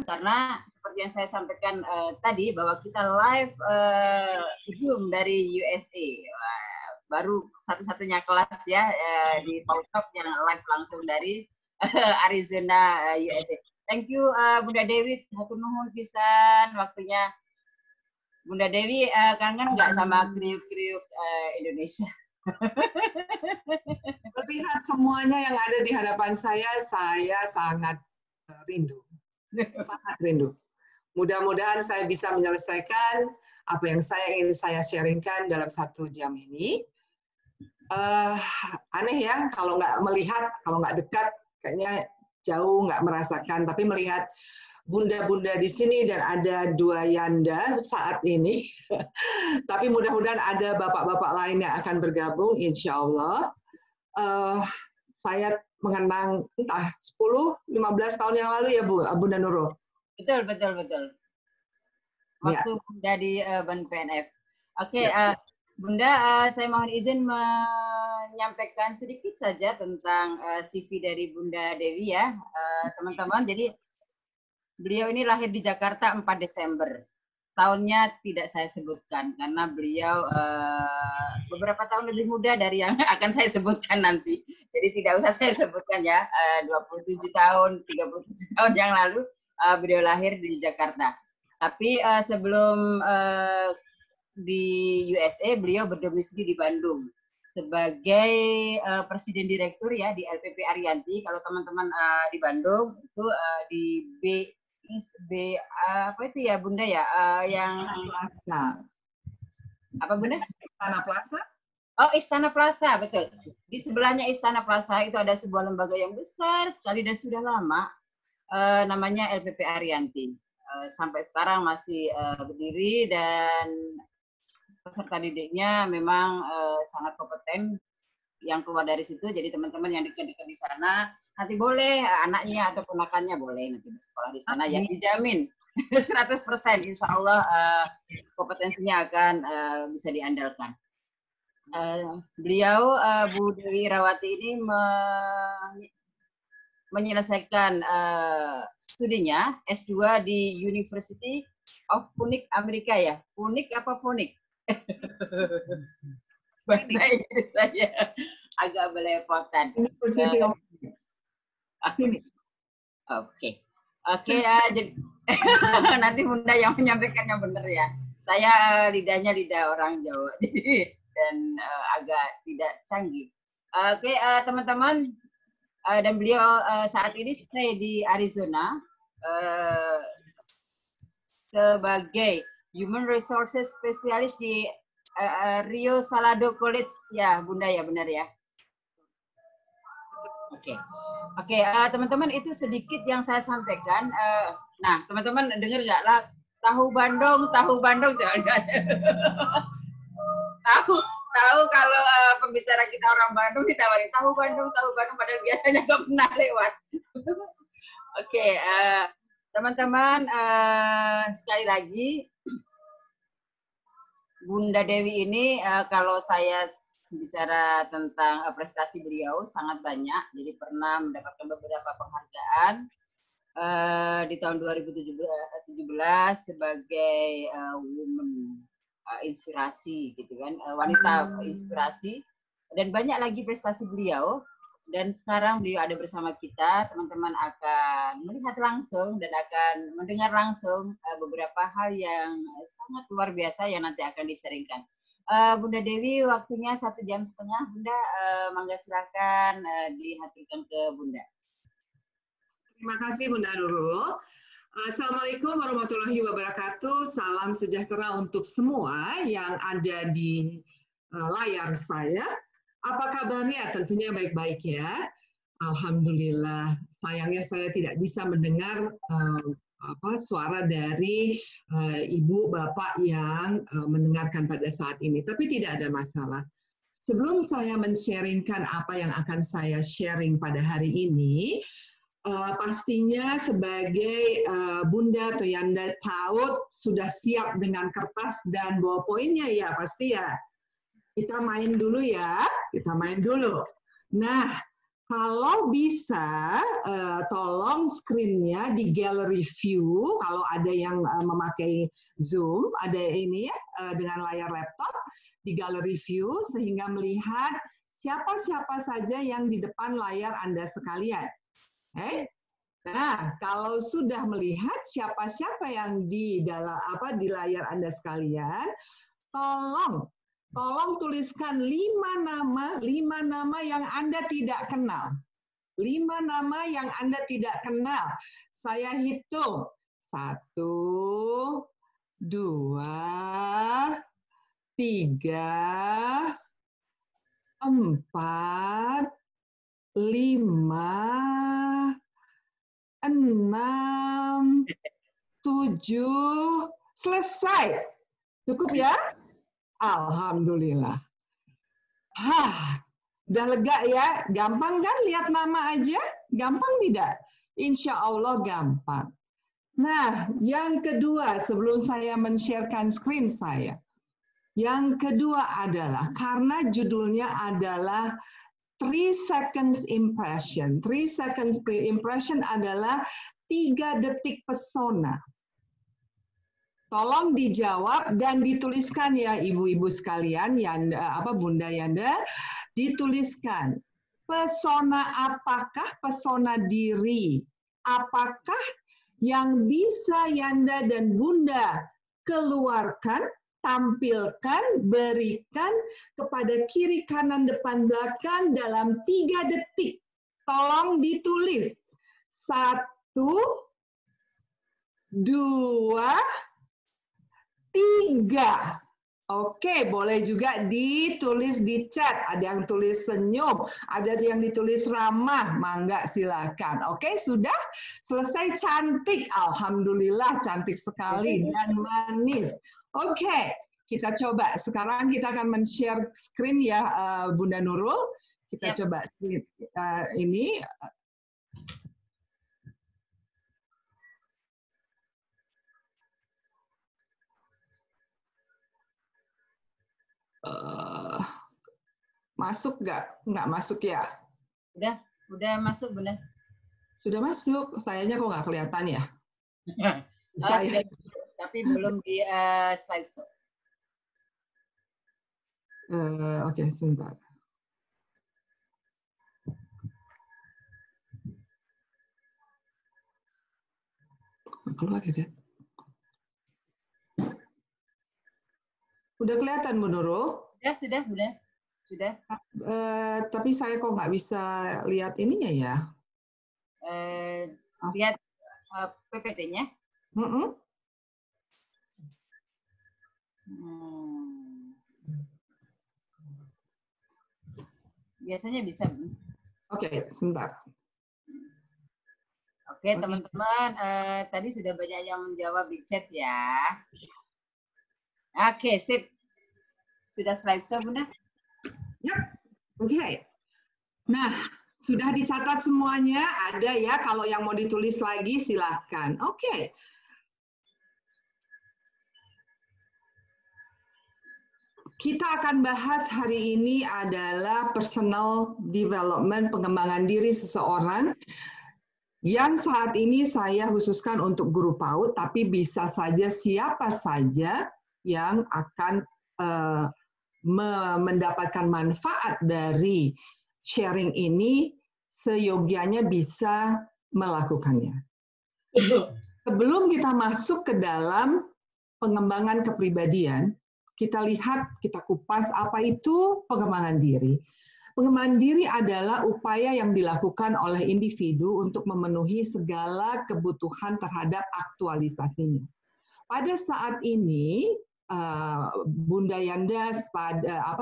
karena seperti yang saya sampaikan tadi bahwa kita live Zoom dari USA. Baru satu-satunya kelas ya di PAUTOP yang live langsung dari Arizona, USA. Thank you Bunda Dewi, hatur nuhun pisan waktunya. Bunda Dewi kangen nggak sama kriuk-kriuk Indonesia? Melihat semuanya yang ada di hadapan saya sangat rindu. Sangat rindu. Mudah-mudahan saya bisa menyelesaikan apa yang ingin saya sharingkan dalam 1 jam ini. Aneh ya, kalau nggak melihat, kalau nggak dekat, kayaknya jauh nggak merasakan. Tapi melihat bunda-bunda di sini dan ada 2 Yanda saat ini. Tapi mudah-mudahan ada bapak-bapak lain yang akan bergabung, insya Allah. Saya mengenang entah 10-15 tahun yang lalu ya Bunda Nurul. Betul. Waktu ya. Bunda di Ban PNF. Oke, Bunda, saya mohon izin menyampaikan sedikit saja tentang CV dari Bunda Dewi ya, teman-teman. Jadi beliau ini lahir di Jakarta 4 Desember. Tahunnya tidak saya sebutkan karena beliau beberapa tahun lebih muda dari yang akan saya sebutkan nanti. Jadi tidak usah saya sebutkan ya, 27 tahun, 37 tahun yang lalu beliau lahir di Jakarta. Tapi sebelum di USA beliau berdomisili di Bandung sebagai presiden direktur ya di LPP Arianti. Kalau teman-teman di Bandung itu di apa itu ya Bunda ya yang Plaza. Apa Bunda? Istana Plaza? Oh, Istana Plaza, betul. Di sebelahnya Istana Plaza itu ada sebuah lembaga yang besar sekali dan sudah lama namanya LPP Arianti. Sampai sekarang masih berdiri dan peserta didiknya memang sangat kompeten yang keluar dari situ. Jadi teman-teman yang dekat-dekat di sana nanti boleh anaknya atau ponakannya boleh nanti bersekolah di sana ya, dijamin 100% insya Allah kompetensinya akan bisa diandalkan. Beliau Bu Dewi Rawati ini menyelesaikan studinya S2 di University of Phoenix Amerika ya. Phoenix apa Phoenix? Bahasa Inggris saya agak belepotan. University of Phoenix. Oke. Jadi nanti Bunda yang menyampaikannya benar ya. Saya lidahnya lidah orang Jawa jadi dan agak tidak canggih. Oke, teman-teman, dan beliau saat ini stay di Arizona sebagai Human Resources Specialist di Rio Salado College ya Bunda ya, benar ya? Oke, teman-teman, itu sedikit yang saya sampaikan. Nah, teman-teman dengar nggak lah tahu Bandung tahu kalau pembicara kita orang Bandung ditawarin tahu Bandung padahal biasanya nggak pernah lewat. Oke, teman-teman, sekali lagi Bunda Dewi ini kalau saya bicara tentang prestasi beliau sangat banyak, jadi pernah mendapatkan beberapa penghargaan di tahun 2017 sebagai woman inspirasi gitu kan, wanita inspirasi, dan banyak lagi prestasi beliau. Dan sekarang beliau ada bersama kita, teman-teman akan melihat langsung dan akan mendengar langsung beberapa hal yang sangat luar biasa yang nanti akan disaringkan. Bunda Dewi, waktunya 1,5 jam. Bunda, mangga silakan dihaturkan ke Bunda. Terima kasih Bunda Nurul. Assalamualaikum warahmatullahi wabarakatuh. Salam sejahtera untuk semua yang ada di layar saya. Apa kabarnya? Tentunya baik-baik ya. Alhamdulillah. Sayangnya saya tidak bisa mendengar suara dari ibu bapak yang mendengarkan pada saat ini, tapi tidak ada masalah. Sebelum saya men-sharingkan apa yang akan saya sharing pada hari ini, pastinya sebagai Bunda atau Yanda PAUD sudah siap dengan kertas dan ballpoint-nya ya, pasti ya. Kita main dulu ya, kita main dulu. Nah, Kalau bisa, tolong screen-nya di gallery view, kalau ada yang memakai Zoom, ada ini ya, dengan layar laptop, di gallery view, sehingga melihat siapa-siapa saja yang di depan layar Anda sekalian. Nah, kalau sudah melihat siapa-siapa yang di layar Anda sekalian, tolong tuliskan 5 nama yang Anda tidak kenal. 5 nama yang Anda tidak kenal. Saya hitung. 1, 2, 3, 4, 5, 6, 7, selesai. Cukup ya? Alhamdulillah. Udah lega ya? Gampang kan lihat nama aja? Gampang tidak? Insya Allah gampang. Nah, yang kedua, sebelum saya men-sharekan screen saya, yang kedua adalah, karena judulnya adalah 3 seconds impression. 3 seconds impression adalah 3 detik pesona. Tolong dijawab dan dituliskan ya ibu-ibu sekalian, Bunda Yanda, dituliskan. Pesona apakah pesona diri? Apakah yang bisa Yanda dan Bunda keluarkan, tampilkan, berikan kepada kiri, kanan, depan, belakang dalam 3 detik? Tolong ditulis. 1, 2, 3. Oke, boleh juga ditulis di chat. Ada yang tulis senyum, ada yang ditulis ramah, mangga silakan. Oke, sudah selesai. Cantik, alhamdulillah cantik sekali dan manis. Oke, kita coba. Sekarang kita akan men-share screen ya, Bunda Nurul. Kita coba ini. Masuk nggak? Nggak masuk ya? Udah masuk, Bunda. Sudah masuk. Sayanya kok nggak kelihatan ya? Saya. Tapi belum di slideshow. Oke, sebentar. Keluar ya, Udah kelihatan, Bu Nurul? Sudah. Tapi saya kok nggak bisa lihat ininya ya? Lihat PPT-nya. Biasanya bisa. Oke, sebentar. Oke, teman-teman, tadi sudah banyak yang menjawab di chat ya. Oke, sip. Sudah slideshow, Bunda? Ya, oke. Nah, sudah dicatat semuanya, ada ya, kalau yang mau ditulis lagi silakan. Oke. Kita akan bahas hari ini adalah personal development, pengembangan diri seseorang, yang saat ini saya khususkan untuk guru PAUD, tapi bisa saja siapa saja yang akan mendapatkan manfaat dari sharing ini, seyogianya bisa melakukannya. Sebelum kita masuk ke dalam pengembangan kepribadian, kita lihat, kita kupas apa itu pengembangan diri. Pengembangan diri adalah upaya yang dilakukan oleh individu untuk memenuhi segala kebutuhan terhadap aktualisasinya. Pada saat ini, Bunda Yanda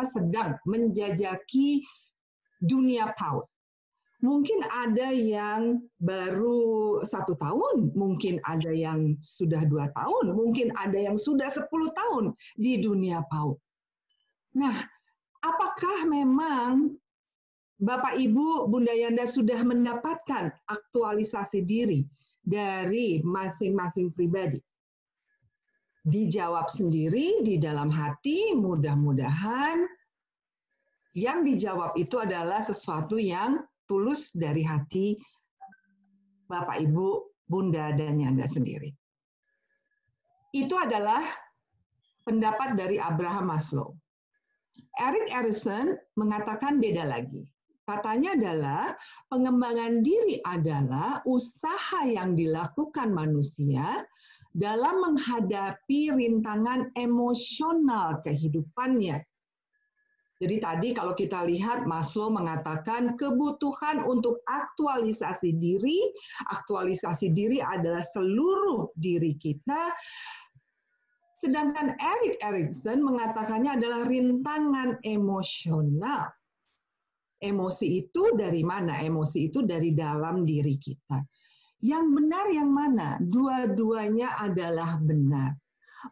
sedang menjajaki dunia PAUD. Mungkin ada yang baru 1 tahun, mungkin ada yang sudah 2 tahun, mungkin ada yang sudah 10 tahun di dunia PAUD. Nah, apakah memang Bapak Ibu Bunda Yanda sudah mendapatkan aktualisasi diri dari masing-masing pribadi? Dijawab sendiri di dalam hati, mudah-mudahan yang dijawab itu adalah sesuatu yang tulus dari hati Bapak, Ibu, Bunda, dan Yanda sendiri. Itu adalah pendapat dari Abraham Maslow. Erik Erikson mengatakan beda lagi. Katanya adalah pengembangan diri adalah usaha yang dilakukan manusia dalam menghadapi rintangan emosional kehidupannya. Jadi tadi kalau kita lihat Maslow mengatakan kebutuhan untuk aktualisasi diri adalah seluruh diri kita. Sedangkan Erik Erikson mengatakannya adalah rintangan emosional. Emosi itu dari mana? Emosi itu dari dalam diri kita. Yang benar yang mana? Dua-duanya adalah benar.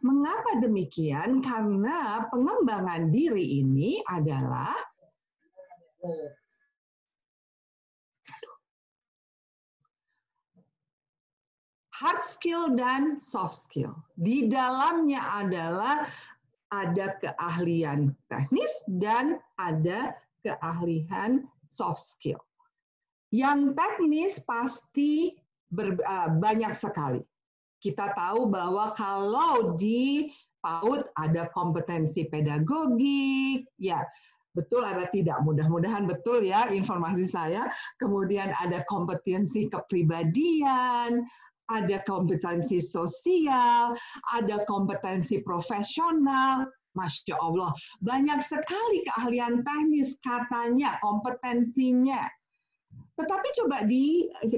Mengapa demikian? Karena pengembangan diri ini adalah hard skill dan soft skill. Di dalamnya adalah ada keahlian teknis dan ada keahlian soft skill. Yang teknis pasti banyak sekali. Kita tahu bahwa kalau di PAUD ada kompetensi pedagogik, ya betul ada tidak, mudah-mudahan betul ya informasi saya. Kemudian ada kompetensi kepribadian, ada kompetensi sosial, ada kompetensi profesional. Masya Allah, banyak sekali keahlian teknis katanya, kompetensinya. Tetapi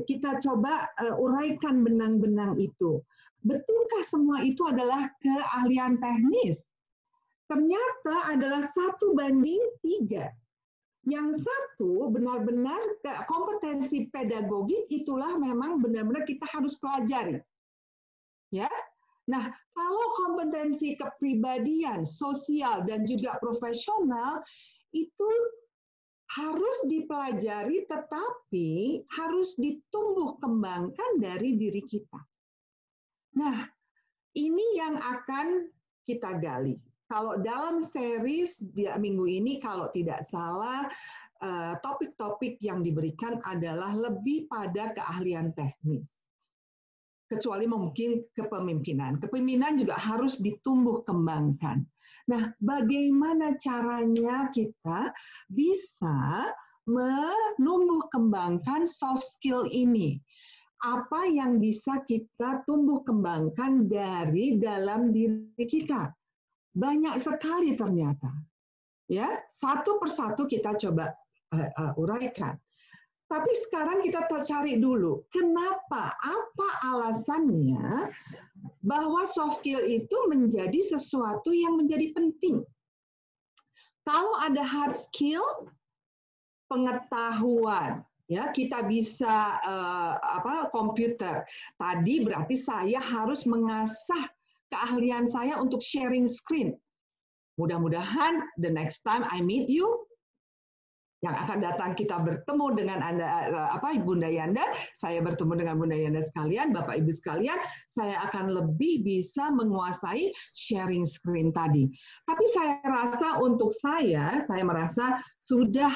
kita coba uraikan benang-benang itu. Betulkah semua itu adalah keahlian teknis? Ternyata adalah 1:3. Yang satu benar-benar kompetensi pedagogik itulah memang benar-benar kita harus pelajari. Ya. Nah, kalau kompetensi kepribadian, sosial dan juga profesional itu harus dipelajari tetapi harus ditumbuh kembangkan dari diri kita. Nah, ini yang akan kita gali. Kalau dalam series minggu ini, kalau tidak salah, topik-topik yang diberikan adalah lebih pada keahlian teknis. Kecuali mungkin kepemimpinan. Kepemimpinan juga harus ditumbuh kembangkan. Nah, bagaimana caranya kita bisa menumbuh kembangkan soft skill ini? Apa yang bisa kita tumbuh kembangkan dari dalam diri kita? Banyak sekali ternyata. Ya, satu persatu kita coba uraikan. Tapi sekarang kita cari dulu, kenapa? Apa alasannya bahwa soft skill itu menjadi sesuatu yang menjadi penting? Kalau ada hard skill, pengetahuan, ya kita bisa komputer. Tadi berarti saya harus mengasah keahlian saya untuk sharing screen. Mudah-mudahan the next time I meet you, yang akan datang kita bertemu dengan Bunda Yanda, saya bertemu dengan Bunda Yanda sekalian, Bapak Ibu sekalian, saya akan lebih bisa menguasai sharing screen tadi. Tapi saya rasa untuk saya merasa sudah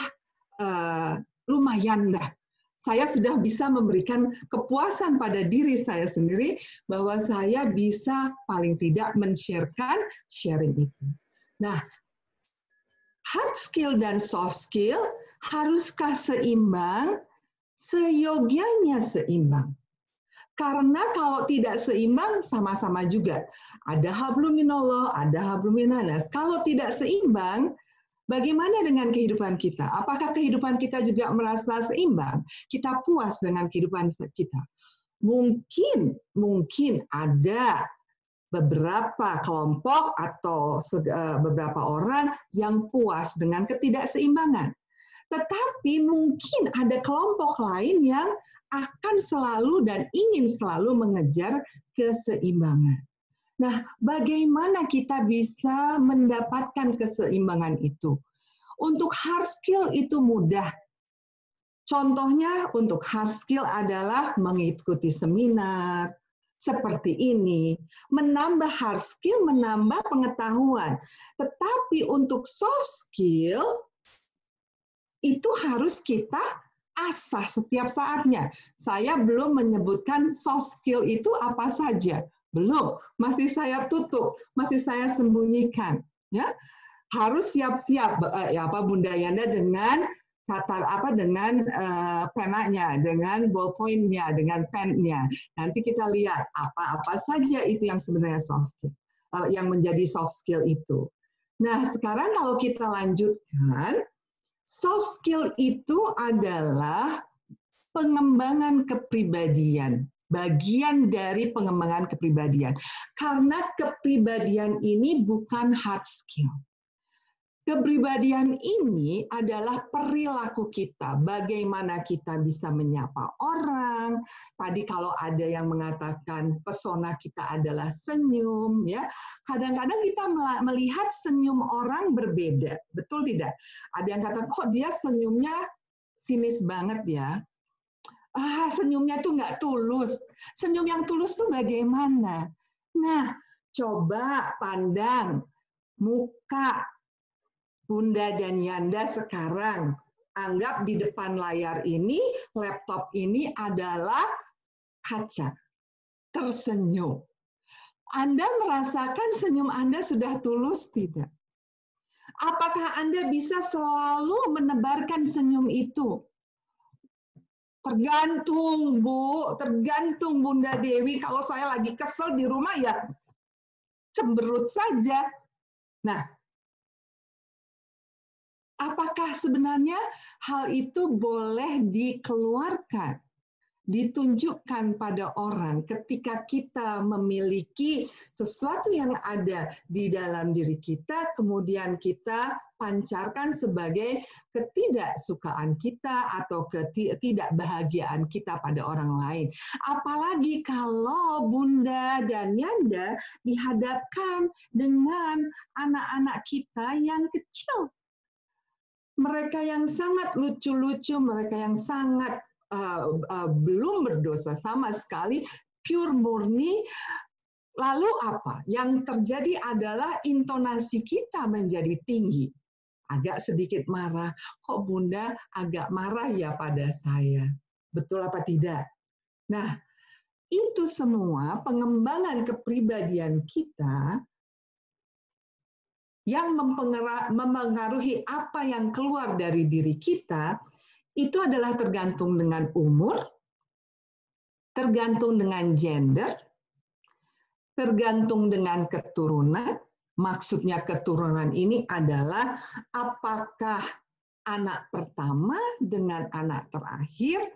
lumayan dah. Saya sudah bisa memberikan kepuasan pada diri saya sendiri bahwa saya bisa paling tidak men-sharekan sharing itu. Nah, hard skill dan soft skill haruskah seimbang? Seyogianya seimbang. Karena kalau tidak seimbang, sama-sama juga. Ada hablum minallah, ada hablum minannas. Kalau tidak seimbang, bagaimana dengan kehidupan kita? Apakah kehidupan kita juga merasa seimbang? Kita puas dengan kehidupan kita? Mungkin ada beberapa kelompok atau beberapa orang yang puas dengan ketidakseimbangan. Tetapi mungkin ada kelompok lain yang akan selalu dan ingin selalu mengejar keseimbangan. Nah, bagaimana kita bisa mendapatkan keseimbangan itu? Untuk hard skill itu mudah. Contohnya untuk hard skill adalah mengikuti seminar seperti ini, menambah hard skill, menambah pengetahuan. Tetapi untuk soft skill itu harus kita asah setiap saatnya. Saya belum menyebutkan soft skill itu apa saja. Belum, masih saya tutup, masih saya sembunyikan. Ya, harus siap-siap Bunda Yanda dengan dengan penanya, dengan ballpoint-nya, dengan pen-nya. Nanti kita lihat apa saja itu yang sebenarnya soft skill, yang menjadi soft skill itu. Nah, sekarang kalau kita lanjutkan, soft skill itu adalah pengembangan kepribadian, bagian dari pengembangan kepribadian. Karena kepribadian ini bukan hard skill. Kepribadian ini adalah perilaku kita, bagaimana kita bisa menyapa orang. Tadi kalau ada yang mengatakan pesona kita adalah senyum, ya. Kadang-kadang kita melihat senyum orang berbeda, betul tidak? Ada yang kata, kok dia senyumnya sinis banget ya. Senyumnya tuh nggak tulus. Senyum yang tulus tuh bagaimana? Nah, coba pandang muka Bunda dan Yanda sekarang. Anggap di depan layar ini, laptop ini adalah kaca. Tersenyum. Anda merasakan senyum Anda sudah tulus tidak? Apakah Anda bisa selalu menebarkan senyum itu? Tergantung, Bu. Tergantung, Bunda Dewi. Kalau saya lagi kesel di rumah, ya cemberut saja. Nah, apakah sebenarnya hal itu boleh dikeluarkan, ditunjukkan pada orang ketika kita memiliki sesuatu yang ada di dalam diri kita, kemudian kita pancarkan sebagai ketidaksukaan kita atau ketidakbahagiaan kita pada orang lain. Apalagi kalau Bunda dan Yanda dihadapkan dengan anak-anak kita yang kecil. Mereka yang sangat lucu-lucu, mereka yang sangat belum berdosa sama sekali, pure murni. Lalu apa? Yang terjadi adalah intonasi kita menjadi tinggi. Agak sedikit marah. Kok Bunda agak marah ya pada saya? Betul apa tidak? Nah, itu semua pengembangan kepribadian kita yang mempengaruhi apa yang keluar dari diri kita, itu adalah tergantung dengan umur, tergantung dengan gender, tergantung dengan keturunan. Maksudnya keturunan ini adalah apakah anak pertama dengan anak terakhir,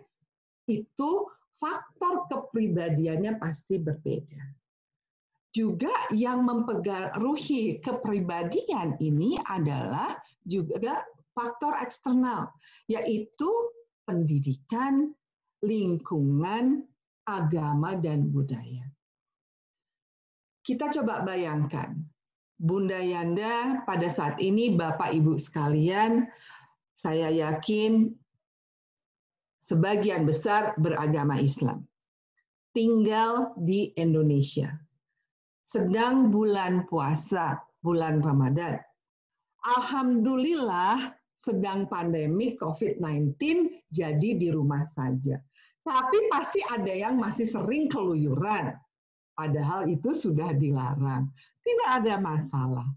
itu faktor kepribadiannya pasti berbeda. Juga yang mempengaruhi kepribadian ini adalah juga faktor eksternal, yaitu pendidikan, lingkungan, agama, dan budaya. Kita coba bayangkan, Bunda Yanda pada saat ini, Bapak Ibu sekalian, saya yakin sebagian besar beragama Islam, tinggal di Indonesia. Sedang bulan puasa, bulan Ramadan. Alhamdulillah sedang pandemi COVID-19, jadi di rumah saja. Tapi pasti ada yang masih sering keluyuran. Padahal itu sudah dilarang. Tidak ada masalah.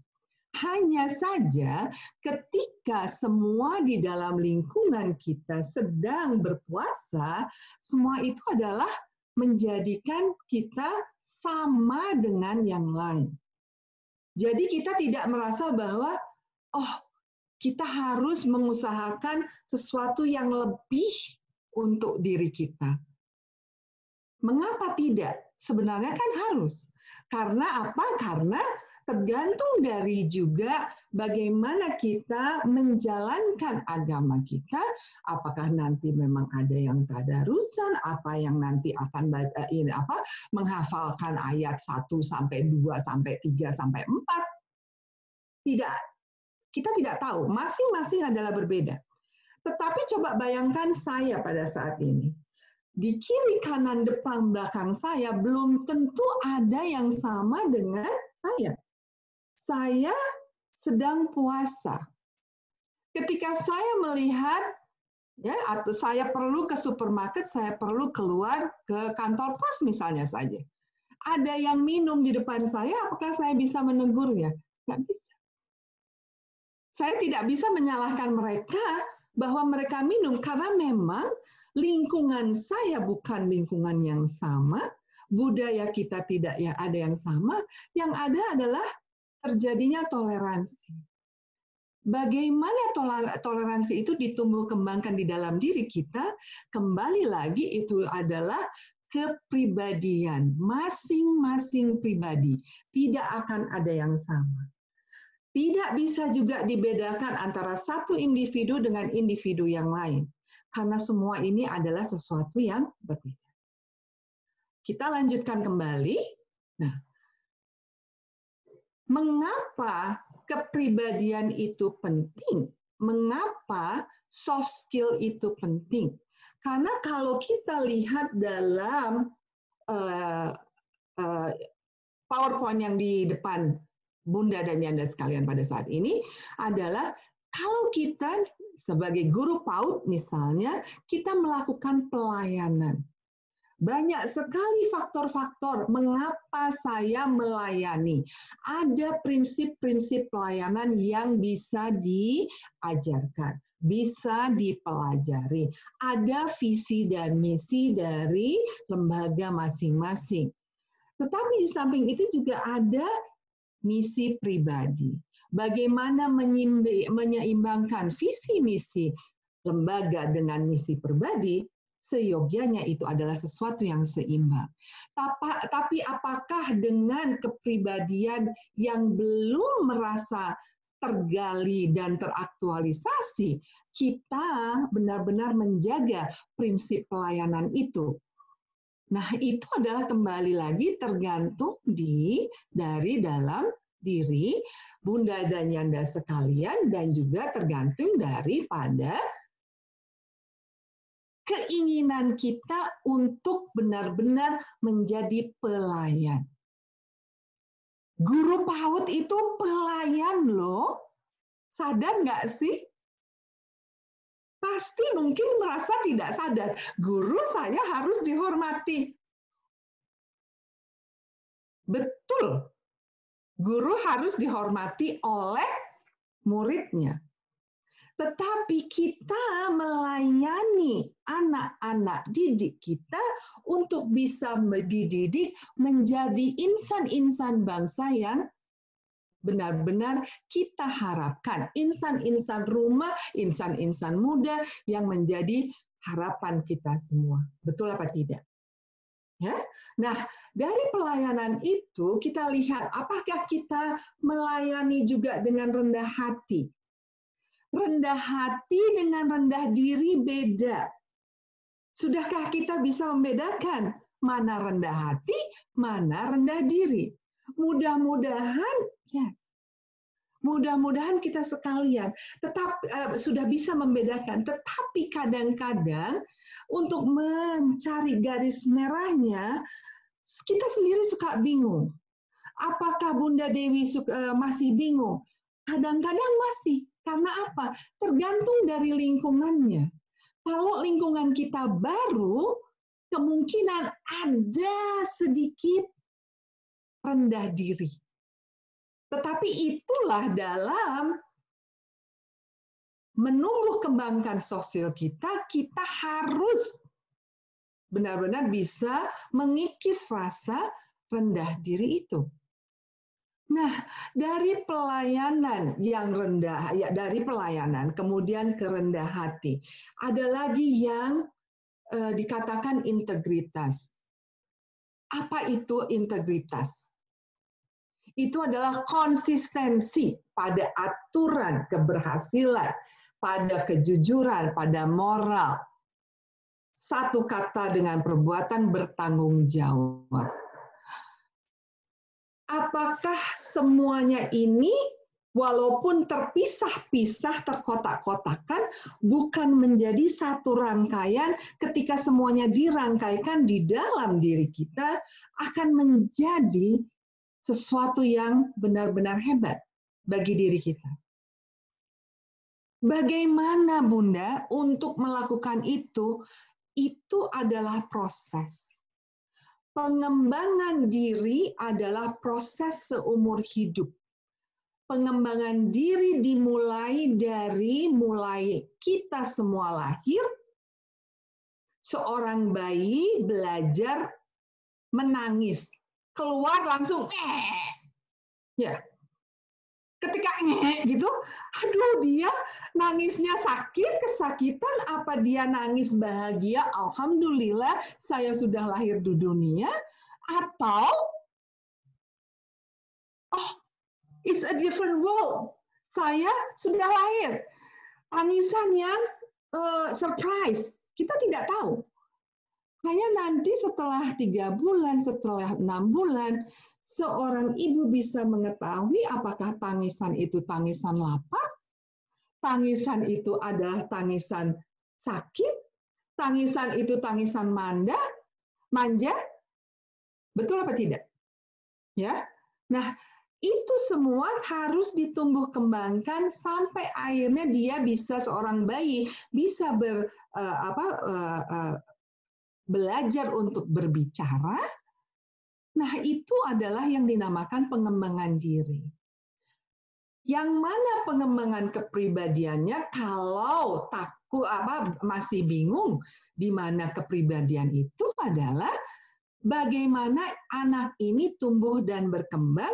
Hanya saja ketika semua di dalam lingkungan kita sedang berpuasa, semua itu adalah menjadikan kita sama dengan yang lain. Jadi kita tidak merasa bahwa, oh, kita harus mengusahakan sesuatu yang lebih untuk diri kita. Mengapa tidak? Sebenarnya kan harus. Karena apa? Karena tergantung dari juga bagaimana kita menjalankan agama kita, apakah nanti memang ada yang tadarusan, apa yang nanti akan menghafalkan ayat 1 sampai 2 sampai 3 sampai 4. Tidak. Kita tidak tahu, masing-masing adalah berbeda. Tetapi coba bayangkan saya pada saat ini. Di kiri, kanan, depan, belakang saya belum tentu ada yang sama dengan saya. Saya sedang puasa. Ketika saya melihat Ya, atau saya perlu ke supermarket, saya perlu keluar ke kantor pos misalnya saja. Ada yang minum di depan saya, apakah saya bisa menegurnya? Nggak bisa. Saya tidak bisa menyalahkan mereka bahwa mereka minum, karena memang lingkungan saya bukan lingkungan yang sama, budaya kita tidak yang ada yang sama, yang ada adalah terjadinya toleransi. Bagaimana toleransi itu ditumbuh kembangkan di dalam diri kita, kembali lagi itu adalah kepribadian masing-masing pribadi. Tidak akan ada yang sama. Tidak bisa juga dibedakan antara satu individu dengan individu yang lain. Karena semua ini adalah sesuatu yang berbeda. Kita lanjutkan kembali. Nah, mengapa kepribadian itu penting? Mengapa soft skill itu penting? Karena kalau kita lihat dalam PowerPoint yang di depan Bunda dan Yanda sekalian pada saat ini adalah kalau kita sebagai guru PAUD misalnya, kita melakukan pelayanan. Banyak sekali faktor-faktor mengapa saya melayani. Ada prinsip-prinsip pelayanan yang bisa diajarkan, bisa dipelajari. Ada visi dan misi dari lembaga masing-masing. Tetapi di samping itu juga ada misi pribadi. Bagaimana menyeimbangkan visi misi lembaga dengan misi pribadi, seyogyanya itu adalah sesuatu yang seimbang. Tapi apakah dengan kepribadian yang belum merasa tergali dan teraktualisasi, kita benar-benar menjaga prinsip pelayanan itu? Nah, itu adalah kembali lagi tergantung dari dalam diri Bunda dan Yanda sekalian, dan juga tergantung daripada keinginan kita untuk benar-benar menjadi pelayan. Guru PAUD itu pelayan loh. Sadar nggak sih? Pasti mungkin merasa tidak sadar. Guru saya harus dihormati. Betul. Guru harus dihormati oleh muridnya. Tetapi kita melayani anak-anak didik kita untuk bisa dididik menjadi insan-insan bangsa yang benar-benar kita harapkan. Insan-insan rumah, insan-insan muda yang menjadi harapan kita semua. Betul apa tidak? Ya? Nah, dari pelayanan itu kita lihat apakah kita melayani juga dengan rendah hati. Rendah hati dengan rendah diri beda. Sudahkah kita bisa membedakan mana rendah hati, mana rendah diri? Mudah-mudahan, yes. Mudah-mudahan kita sekalian sudah bisa membedakan. Tetapi kadang-kadang untuk mencari garis merahnya, kita sendiri suka bingung. Apakah Bunda Dewi masih bingung? Kadang-kadang masih. Karena apa? Tergantung dari lingkungannya. Kalau lingkungan kita baru, kemungkinan ada sedikit rendah diri. Tetapi itulah dalam menumbuh kembangkan sosial kita, kita harus benar-benar bisa mengikis rasa rendah diri itu. Nah, dari pelayanan yang rendah, ya dari pelayanan kemudian ke rendah hati, ada lagi yang dikatakan integritas. Apa itu integritas? Itu adalah konsistensi pada aturan keberhasilan, pada kejujuran, pada moral. Satu kata dengan perbuatan bertanggung jawab. Apakah semuanya ini walaupun terpisah-pisah, terkotak-kotakan, bukan menjadi satu rangkaian, ketika semuanya dirangkaikan di dalam diri kita, akan menjadi sesuatu yang benar-benar hebat bagi diri kita. Bagaimana Bunda untuk melakukan itu? Itu adalah proses. Pengembangan diri adalah proses seumur hidup. Pengembangan diri dimulai dari kita semua lahir, seorang bayi belajar menangis, keluar langsung ya. Ketika gitu, aduh dia nangisnya sakit, kesakitan, apa dia nangis bahagia, alhamdulillah saya sudah lahir di dunia, atau oh it's a different world, saya sudah lahir, tangisan yang surprise, kita tidak tahu. Hanya nanti setelah 3 bulan, setelah 6 bulan, seorang ibu bisa mengetahui apakah tangisan itu tangisan lapar, tangisan itu adalah tangisan sakit, tangisan itu tangisan manja, betul apa tidak? Ya, nah itu semua harus ditumbuh kembangkan sampai akhirnya dia bisa seorang bayi bisa belajar untuk berbicara. Nah, itu adalah yang dinamakan pengembangan diri. Yang mana pengembangan kepribadiannya kalau takut masih bingung di mana kepribadian itu adalah bagaimana anak ini tumbuh dan berkembang,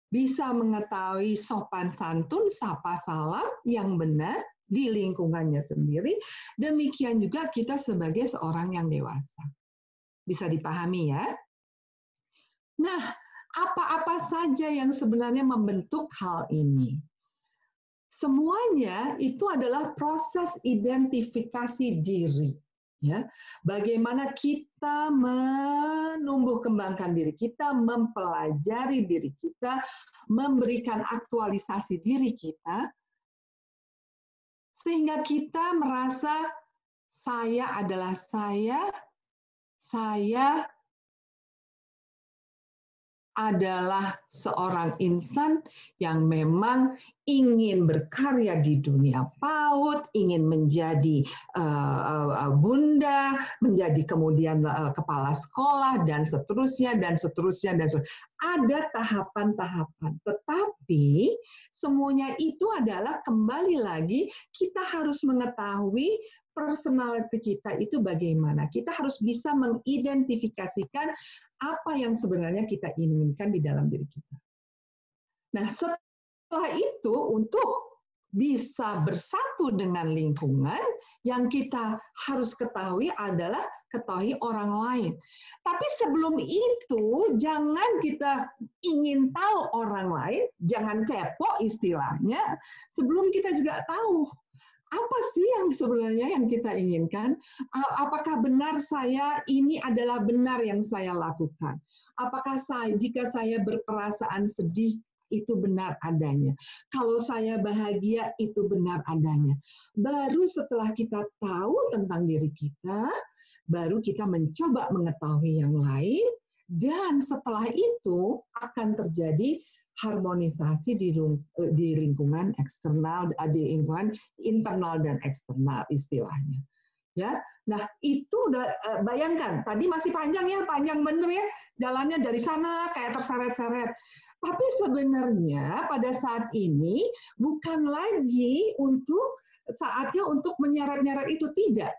bisa mengetahui sopan santun, sapa salam yang benar di lingkungannya sendiri. Demikian juga kita sebagai seorang yang dewasa. Bisa dipahami ya? Nah, apa-apa saja yang sebenarnya membentuk hal ini? Semuanya itu adalah proses identifikasi diri. Ya, bagaimana kita menumbuh kembangkan diri kita, mempelajari diri kita, memberikan aktualisasi diri kita, sehingga kita merasa saya adalah saya adalah seorang insan yang memang ingin berkarya di dunia PAUD, ingin menjadi bunda, menjadi kemudian kepala sekolah, dan seterusnya, dan seterusnya, dan seterusnya. Ada tahapan-tahapan, tetapi semuanya itu adalah kembali lagi kita harus mengetahui personality kita itu bagaimana. Kita harus bisa mengidentifikasikan apa yang sebenarnya kita inginkan di dalam diri kita. Nah, setelah itu untuk bisa bersatu dengan lingkungan, yang kita harus ketahui adalah ketahui orang lain. Tapi sebelum itu, jangan kita ingin tahu orang lain, jangan kepo istilahnya, sebelum kita juga tahu apa sih yang sebenarnya yang kita inginkan? Apakah benar saya ini adalah benar yang saya lakukan? Apakah jika saya berperasaan sedih itu benar adanya? Kalau saya bahagia itu benar adanya. Baru setelah kita tahu tentang diri kita, baru kita mencoba mengetahui yang lain, dan setelah itu akan terjadi harmonisasi di lingkungan eksternal, di lingkungan internal dan eksternal istilahnya. Ya, nah itu udah bayangkan tadi masih panjang ya, panjang bener ya, jalannya dari sana kayak terseret-seret. Tapi sebenarnya pada saat ini bukan lagi saatnya untuk menyeret-nyeret itu, tidak.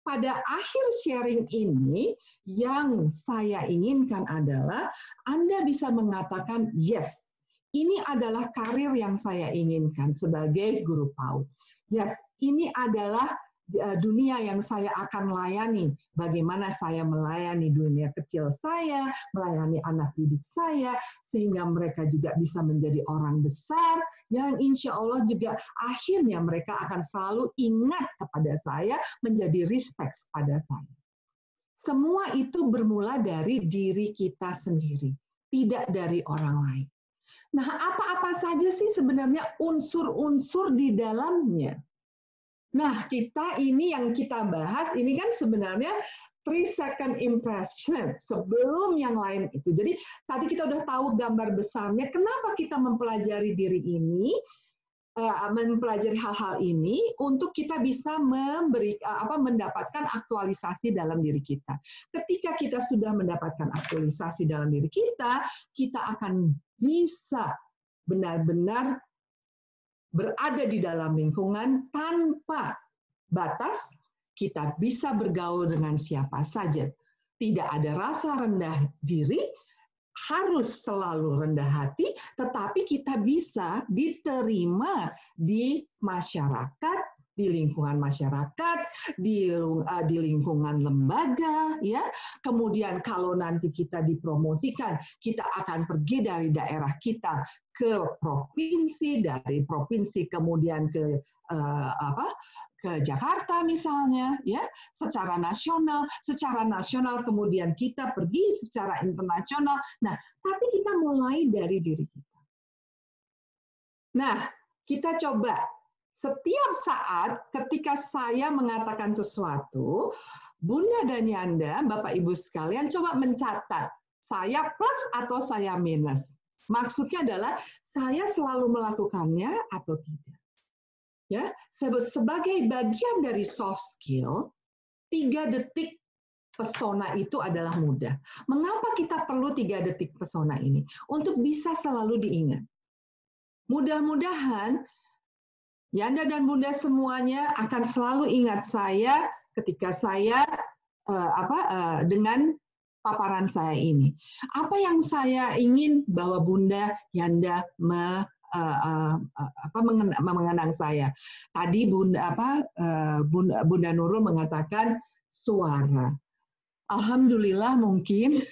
Pada akhir sharing ini, yang saya inginkan adalah Anda bisa mengatakan, yes, ini adalah karir yang saya inginkan sebagai guru PAUD. Yes, ini adalah dunia yang saya akan layani. Bagaimana saya melayani dunia kecil saya, melayani anak didik saya, sehingga mereka juga bisa menjadi orang besar, yang insya Allah juga akhirnya mereka akan selalu ingat kepada saya, menjadi respect pada saya. Semua itu bermula dari diri kita sendiri, tidak dari orang lain. Nah, apa-apa saja sih sebenarnya unsur-unsur di dalamnya? Nah, kita ini yang kita bahas, ini kan sebenarnya 3 second impression sebelum yang lain itu. Jadi, tadi kita udah tahu gambar besarnya, kenapa kita mempelajari diri ini, mempelajari hal-hal ini untuk kita bisa mendapatkan aktualisasi dalam diri kita. Ketika kita sudah mendapatkan aktualisasi dalam diri kita, kita akan bisa benar-benar berada di dalam lingkungan tanpa batas. Kita bisa bergaul dengan siapa saja. Tidak ada rasa rendah diri, harus selalu rendah hati, tetapi kita bisa diterima di masyarakat, di lingkungan masyarakat, di lingkungan lembaga, ya. Kemudian kalau nanti kita dipromosikan, kita akan pergi dari daerah kita ke provinsi, dari provinsi kemudian ke ke Jakarta misalnya, ya, secara nasional kemudian kita pergi secara internasional. Nah, tapi kita mulai dari diri kita. Nah, kita coba setiap saat ketika saya mengatakan sesuatu, Bunda dan Yanda, Bapak Ibu sekalian, coba mencatat saya plus atau saya minus. Maksudnya adalah saya selalu melakukannya atau tidak. Ya, sebagai bagian dari soft skill, 3 detik pesona itu adalah mudah. Mengapa kita perlu 3 detik pesona ini? Untuk bisa selalu diingat. Mudah-mudahan Yanda dan Bunda semuanya akan selalu ingat saya ketika saya dengan paparan saya ini. Apa yang saya ingin bahwa Bunda, Yanda mengenang saya. Tadi Bunda Nurul mengatakan suara. Alhamdulillah mungkin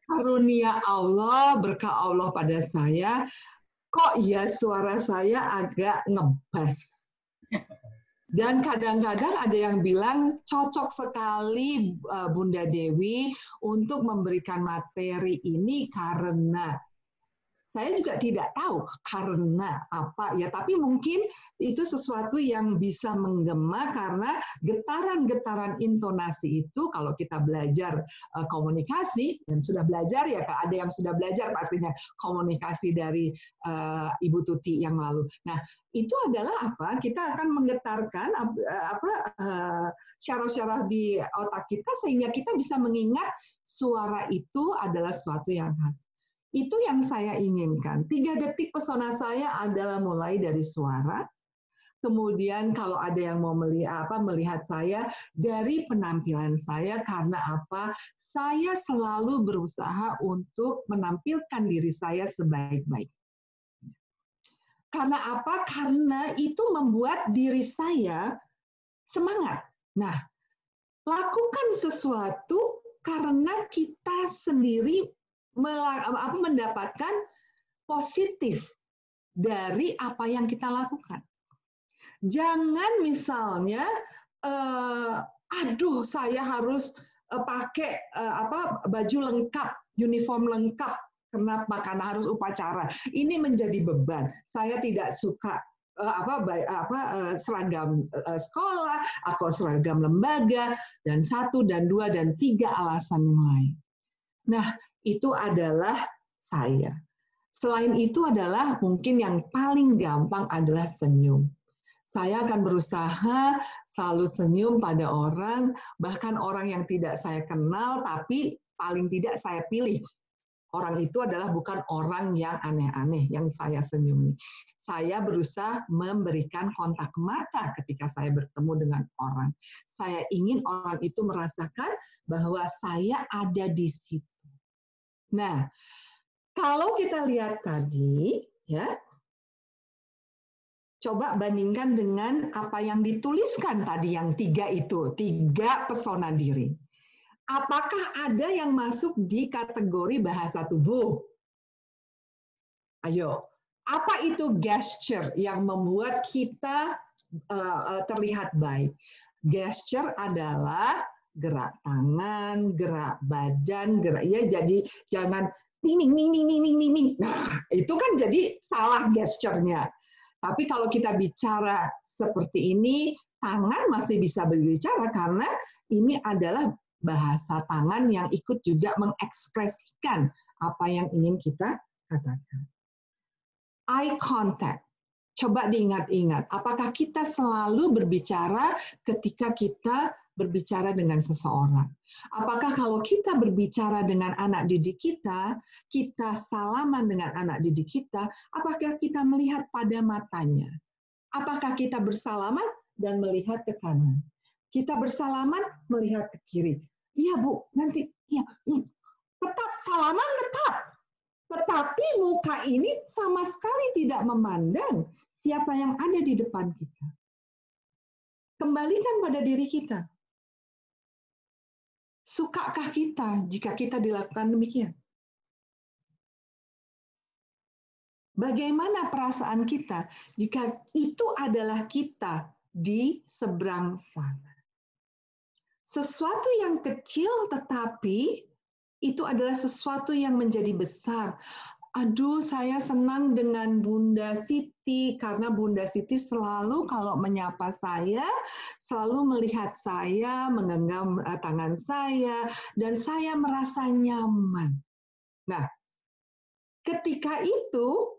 karunia Allah, berkah Allah pada saya, kok ya suara saya agak ngebas. Dan kadang-kadang ada yang bilang cocok sekali Bunda Dewi untuk memberikan materi ini karena saya juga tidak tahu karena apa ya, tapi mungkin itu sesuatu yang bisa menggema karena getaran-getaran intonasi itu kalau kita belajar komunikasi, dan sudah belajar ya, ada yang sudah belajar pastinya komunikasi dari Ibu Tuti yang lalu. Nah, itu adalah apa? Kita akan menggetarkan syaraf-syaraf di otak kita sehingga kita bisa mengingat suara itu adalah sesuatu yang khas. Itu yang saya inginkan. 3 detik pesona saya adalah mulai dari suara. Kemudian kalau ada yang mau melihat saya dari penampilan saya, karena apa? Saya selalu berusaha untuk menampilkan diri saya sebaik-baik. Karena apa? Karena itu membuat diri saya semangat. Nah, lakukan sesuatu karena kita sendiri mendapatkan positif dari apa yang kita lakukan. Jangan misalnya, aduh saya harus pakai baju lengkap, uniform lengkap karena harus upacara. Ini menjadi beban. Saya tidak suka seragam sekolah atau seragam lembaga, dan 1 dan 2 dan 3 alasan yang lain. Nah, itu adalah saya. Selain itu adalah mungkin yang paling gampang adalah senyum. Saya akan berusaha selalu senyum pada orang, bahkan orang yang tidak saya kenal, tapi paling tidak saya pilih. Orang itu adalah bukan orang yang aneh-aneh yang saya senyumi. Saya berusaha memberikan kontak mata ketika saya bertemu dengan orang. Saya ingin orang itu merasakan bahwa saya ada di situ. Nah, kalau kita lihat tadi, ya, coba bandingkan dengan apa yang dituliskan tadi yang 3 itu, 3 pesona diri. Apakah ada yang masuk di kategori bahasa tubuh? Ayo, apa itu gesture yang membuat kita terlihat baik? Gesture adalah gerak tangan, gerak badan, jadi jangan ning. Nah, itu kan jadi salah gesturnya. Tapi kalau kita bicara seperti ini, tangan masih bisa berbicara karena ini adalah bahasa tangan yang ikut juga mengekspresikan apa yang ingin kita katakan. eye contact. Coba diingat-ingat, apakah kita selalu berbicara ketika kita berbicara dengan seseorang? Apakah kalau kita berbicara dengan anak didik kita, kita salaman dengan anak didik kita, apakah kita melihat pada matanya? Apakah kita bersalaman dan melihat ke kanan? Kita bersalaman melihat ke kiri. Iya Bu, nanti ya, tetap salaman tetap. Tetapi muka ini sama sekali tidak memandang siapa yang ada di depan kita. Kembalikan pada diri kita. Sukakah kita jika kita dilakukan demikian? Bagaimana perasaan kita jika itu adalah kita di seberang sana? Sesuatu yang kecil tetapi itu adalah sesuatu yang menjadi besar. Aduh, saya senang dengan Bunda Siti karena Bunda Siti selalu kalau menyapa saya, selalu melihat saya, menggenggam tangan saya, dan saya merasa nyaman. Nah, ketika itu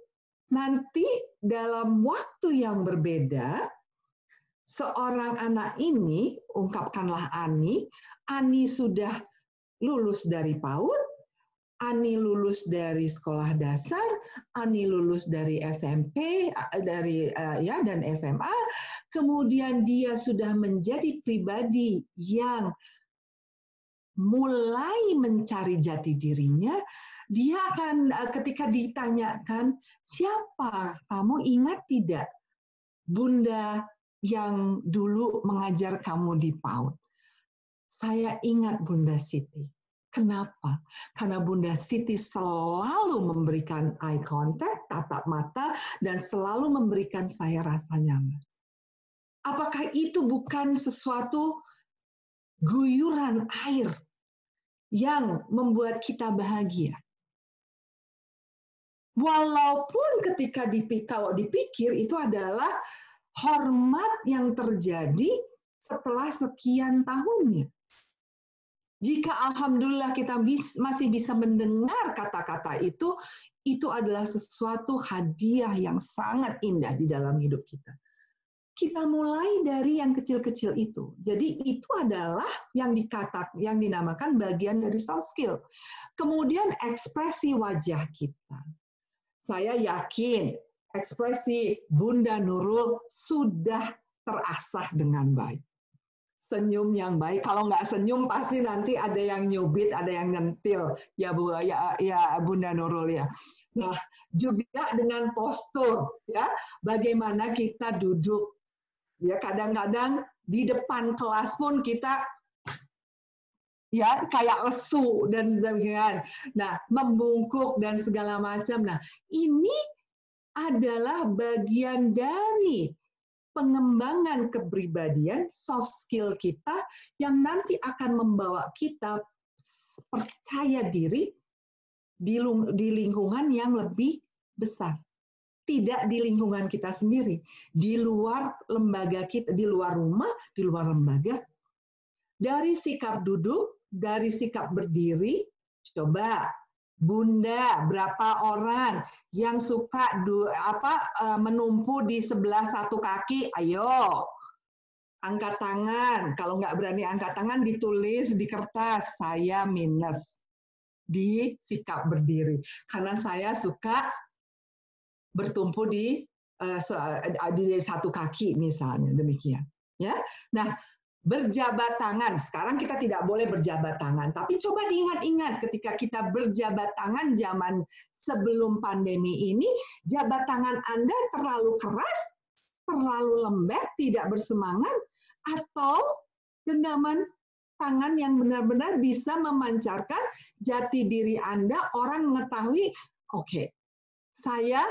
nanti dalam waktu yang berbeda, seorang anak ini, ungkapkanlah Ani sudah lulus dari PAUD, Ani lulus dari sekolah dasar, Ani lulus dari SMP, dan SMA, kemudian dia sudah menjadi pribadi yang mulai mencari jati dirinya. Dia akan ketika ditanyakan, siapa kamu, ingat tidak Bunda yang dulu mengajar kamu di PAUD? Saya ingat Bunda Siti. Kenapa? Karena Bunda Siti selalu memberikan eye contact, tatap mata, dan selalu memberikan saya rasa nyaman. Apakah itu bukan sesuatu guyuran air yang membuat kita bahagia? Walaupun ketika kalau dipikir itu adalah hormat yang terjadi setelah sekian tahunnya. Jika alhamdulillah kita masih bisa mendengar kata-kata itu adalah sesuatu hadiah yang sangat indah di dalam hidup kita. Kita mulai dari yang kecil-kecil itu. Jadi itu adalah yang dinamakan bagian dari soft skill. Kemudian ekspresi wajah kita. Saya yakin ekspresi Bunda Nurul sudah terasah dengan baik. Senyum yang baik. Kalau nggak senyum pasti nanti ada yang nyubit, ada yang nyentil. Ya Bu, ya Bunda Nurul ya. Nah, juga dengan postur ya. Bagaimana kita duduk. Ya, kadang-kadang di depan kelas pun kita ya kayak lesu dan sebagainya. Nah, membungkuk dan segala macam. Nah, ini adalah bagian dari pengembangan kepribadian, soft skill kita yang nanti akan membawa kita percaya diri di lingkungan yang lebih besar. Tidak di lingkungan kita sendiri, di luar lembaga kita, di luar rumah, di luar lembaga. Dari sikap duduk, dari sikap berdiri, coba Bunda, berapa orang yang suka menumpu di sebelah satu kaki? Ayo, angkat tangan. Kalau nggak berani angkat tangan, ditulis di kertas. Saya minus di sikap berdiri. Karena saya suka bertumpu di satu kaki misalnya, demikian. Ya, nah. Berjabat tangan. Sekarang kita tidak boleh berjabat tangan. Tapi coba diingat-ingat ketika kita berjabat tangan zaman sebelum pandemi ini, jabat tangan Anda terlalu keras, terlalu lembek, tidak bersemangat, atau genggaman tangan yang benar-benar bisa memancarkan jati diri Anda, orang mengetahui, oke, saya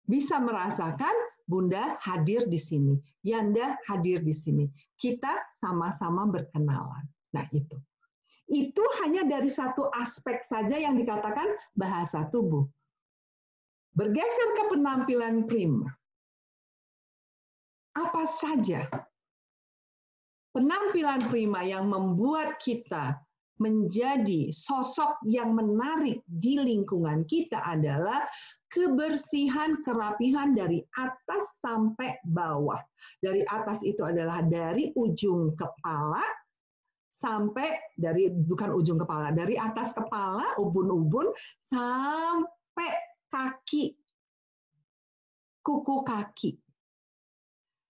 bisa merasakan Bunda hadir di sini, Yanda hadir di sini. Kita sama-sama berkenalan. Nah, itu. Itu hanya dari satu aspek saja yang dikatakan bahasa tubuh. Bergeser ke penampilan prima. Apa saja penampilan prima yang membuat kita menjadi sosok yang menarik di lingkungan kita adalah kebersihan, kerapihan dari atas sampai bawah. Dari atas itu adalah dari ujung kepala sampai bukan ujung kepala, dari atas kepala, ubun-ubun, sampai kaki, kuku kaki.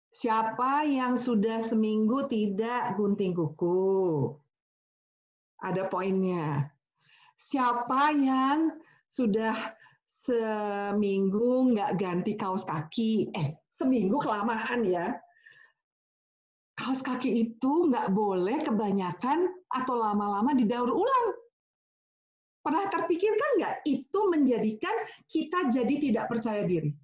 Siapa yang sudah seminggu tidak gunting kuku? Ada poinnya. Siapa yang sudah seminggu nggak ganti kaos kaki? Seminggu kelamaan ya. Kaos kaki itu nggak boleh kebanyakan atau lama-lama didaur ulang. Pernah terpikirkan nggak? Itu menjadikan kita jadi tidak percaya diri.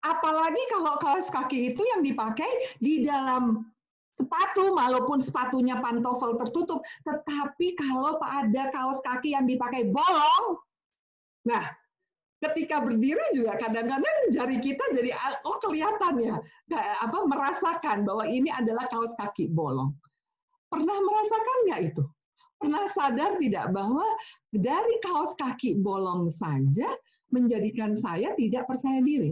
Apalagi kalau kaos kaki itu yang dipakai di dalam sepatu, walaupun sepatunya pantofel tertutup, tetapi kalau ada kaos kaki yang dipakai bolong, nah, ketika berdiri juga kadang-kadang jari kita jadi kelihatan ya, merasakan bahwa ini adalah kaos kaki bolong. Pernah merasakan nggak itu? Pernah sadar tidak bahwa dari kaos kaki bolong saja menjadikan saya tidak percaya diri?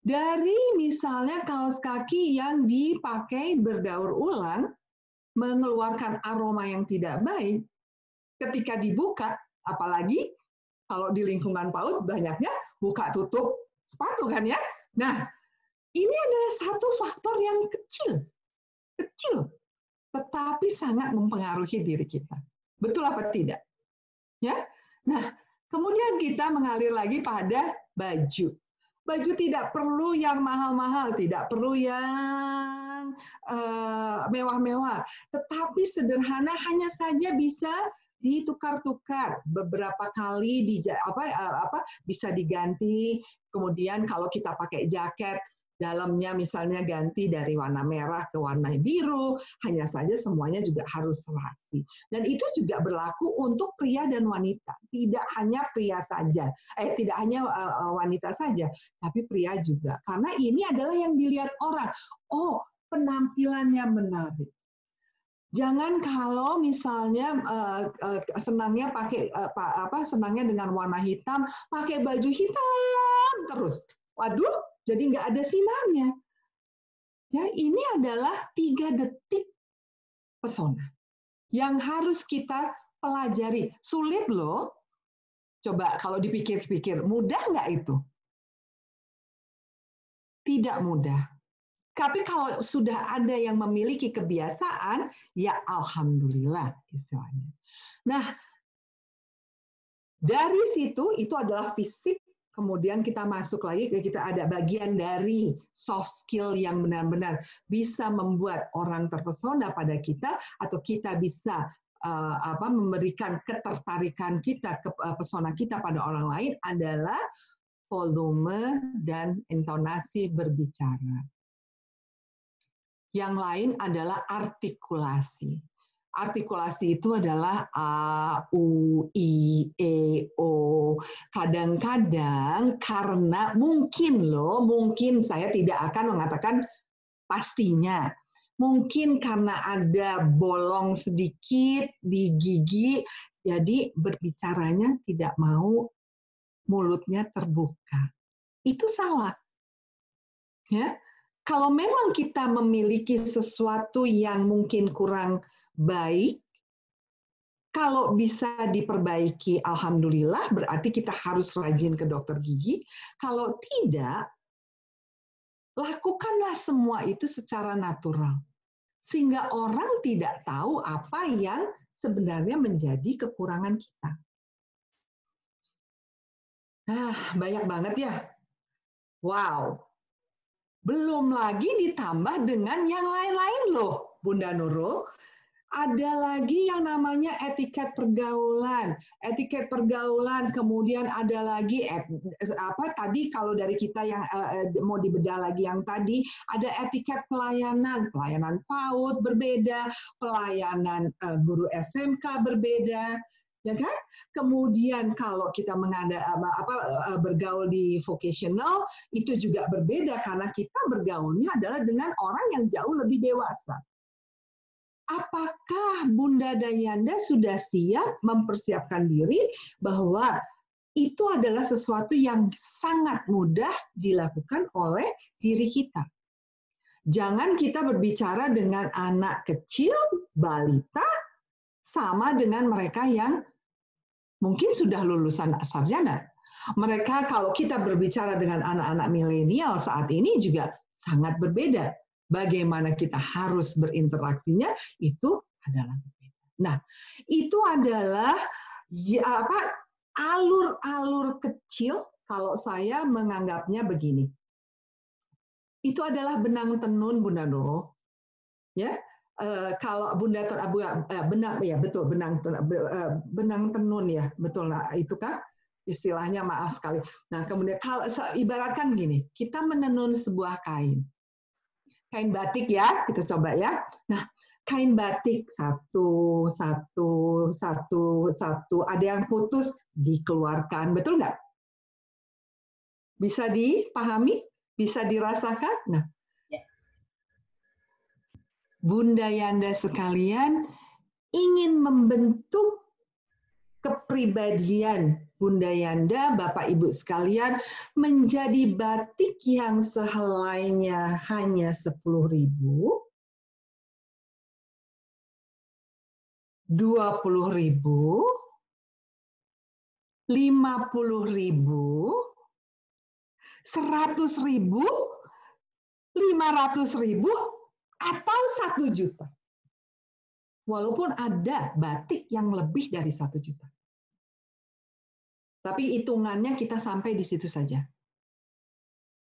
Dari misalnya kaos kaki yang dipakai berdaur ulang, mengeluarkan aroma yang tidak baik, ketika dibuka, apalagi kalau di lingkungan PAUD banyaknya buka tutup sepatu kan ya. Nah, ini adalah satu faktor yang kecil, tetapi sangat mempengaruhi diri kita. Betul apa tidak? Ya. Nah, kemudian kita mengalir lagi pada baju. Baju tidak perlu yang mahal-mahal, tidak perlu yang mewah-mewah, tetapi sederhana hanya saja bisa ditukar-tukar beberapa kali bisa diganti. Kemudian kalau kita pakai jaket, dalamnya misalnya ganti dari warna merah ke warna biru, hanya saja semuanya juga harus serasi. Dan itu juga berlaku untuk pria dan wanita, tidak hanya pria saja, tidak hanya wanita saja, tapi pria juga. Karena ini adalah yang dilihat orang. Oh, penampilannya menarik. Jangan kalau misalnya senangnya senangnya dengan warna hitam, pakai baju hitam terus. Waduh, jadi nggak ada sinarnya. Ya, ini adalah 3 detik pesona yang harus kita pelajari. Sulit loh. Coba kalau dipikir-pikir, mudah nggak itu? Tidak mudah. Tapi kalau sudah ada yang memiliki kebiasaan, ya alhamdulillah istilahnya. Nah, dari situ itu adalah fisik. Kemudian kita masuk lagi, kita ada bagian dari soft skill yang benar-benar bisa membuat orang terpesona pada kita, atau kita bisa memberikan ketertarikan kita, pesona kita pada orang lain adalah volume dan intonasi berbicara. Yang lain adalah artikulasi. Artikulasi itu adalah A, U, I, E, O. Kadang-kadang karena mungkin saya tidak akan mengatakan pastinya. Mungkin karena ada bolong sedikit di gigi, jadi berbicaranya tidak mau mulutnya terbuka. Itu salah. Ya. Kalau memang kita memiliki sesuatu yang mungkin kurang baik, kalau bisa diperbaiki, alhamdulillah, berarti kita harus rajin ke dokter gigi. Kalau tidak, lakukanlah semua itu secara natural. Sehingga orang tidak tahu apa yang sebenarnya menjadi kekurangan kita. Banyak banget ya. Wow. Belum lagi ditambah dengan yang lain-lain loh, Bunda Nurul. Ada lagi yang namanya etiket pergaulan. Etiket pergaulan, kemudian ada lagi tadi kalau dari kita yang mau dibedah lagi yang tadi, ada etiket pelayanan. Pelayanan PAUD berbeda, pelayanan guru SMK berbeda. Ya kan? Kemudian kalau kita bergaul di vocational, itu juga berbeda karena kita bergaulnya adalah dengan orang yang jauh lebih dewasa. Apakah Bunda Dayanda sudah siap mempersiapkan diri bahwa itu adalah sesuatu yang sangat mudah dilakukan oleh diri kita. Jangan kita berbicara dengan anak kecil, balita, sama dengan mereka yang mungkin sudah lulusan sarjana. Mereka, kalau kita berbicara dengan anak-anak milenial saat ini juga sangat berbeda. Bagaimana kita harus berinteraksinya, itu adalah berbeda. Nah, itu adalah alur-alur kecil, kalau saya menganggapnya begini. Itu adalah benang tenun Bunda Nurul. Ya, kalau Bunda benang ya betul benang tenun ya betul. Nah, itu kan istilahnya, maaf sekali. Nah, kemudian kalau ibaratkan gini, kita menenun sebuah kain batik ya, kita coba ya. Nah, kain batik satu, ada yang putus, dikeluarkan, betul nggak? Bisa dipahami? Bisa dirasakan? Nah, Bunda Yanda sekalian ingin membentuk kepribadian Bunda Yanda, Bapak Ibu sekalian, menjadi batik yang sehelainya hanya 10.000, 20.000, 50.000, 100.000, 500.000, atau 1 juta. Walaupun ada batik yang lebih dari 1 juta. Tapi hitungannya kita sampai di situ saja.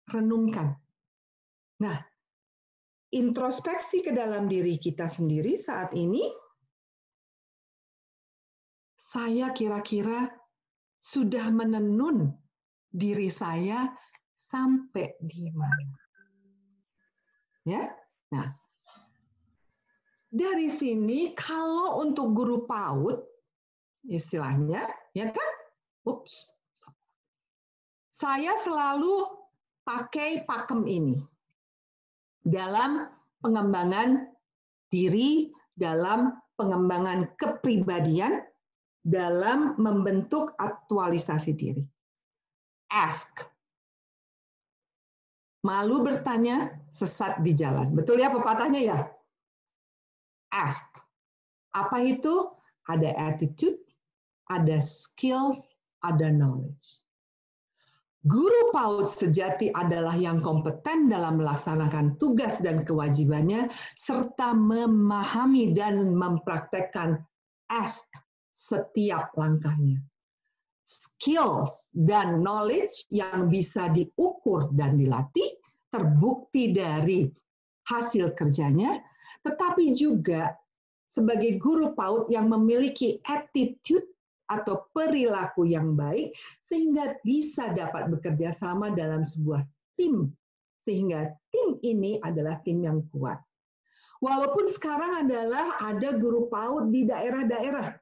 Renungkan. Nah, introspeksi ke dalam diri kita sendiri saat ini, saya kira-kira sudah menenun diri saya sampai di mana. Ya, nah, dari sini kalau untuk guru PAUD, istilahnya, ya kan? Ups. Saya selalu pakai pakem ini dalam pengembangan diri, dalam pengembangan kepribadian, dalam membentuk aktualisasi diri. Ask. Malu bertanya, sesat di jalan. Betul ya pepatahnya ya? Ask. Apa itu? Ada attitude, ada skills, ada knowledge. Guru PAUD sejati adalah yang kompeten dalam melaksanakan tugas dan kewajibannya, serta memahami dan mempraktekkan ask setiap langkahnya. Skills dan knowledge yang bisa diukur dan dilatih, terbukti dari hasil kerjanya, tetapi juga sebagai guru PAUD yang memiliki attitude atau perilaku yang baik, sehingga bisa dapat bekerja sama dalam sebuah tim. Sehingga tim ini adalah tim yang kuat. Walaupun sekarang adalah ada guru PAUD di daerah-daerah.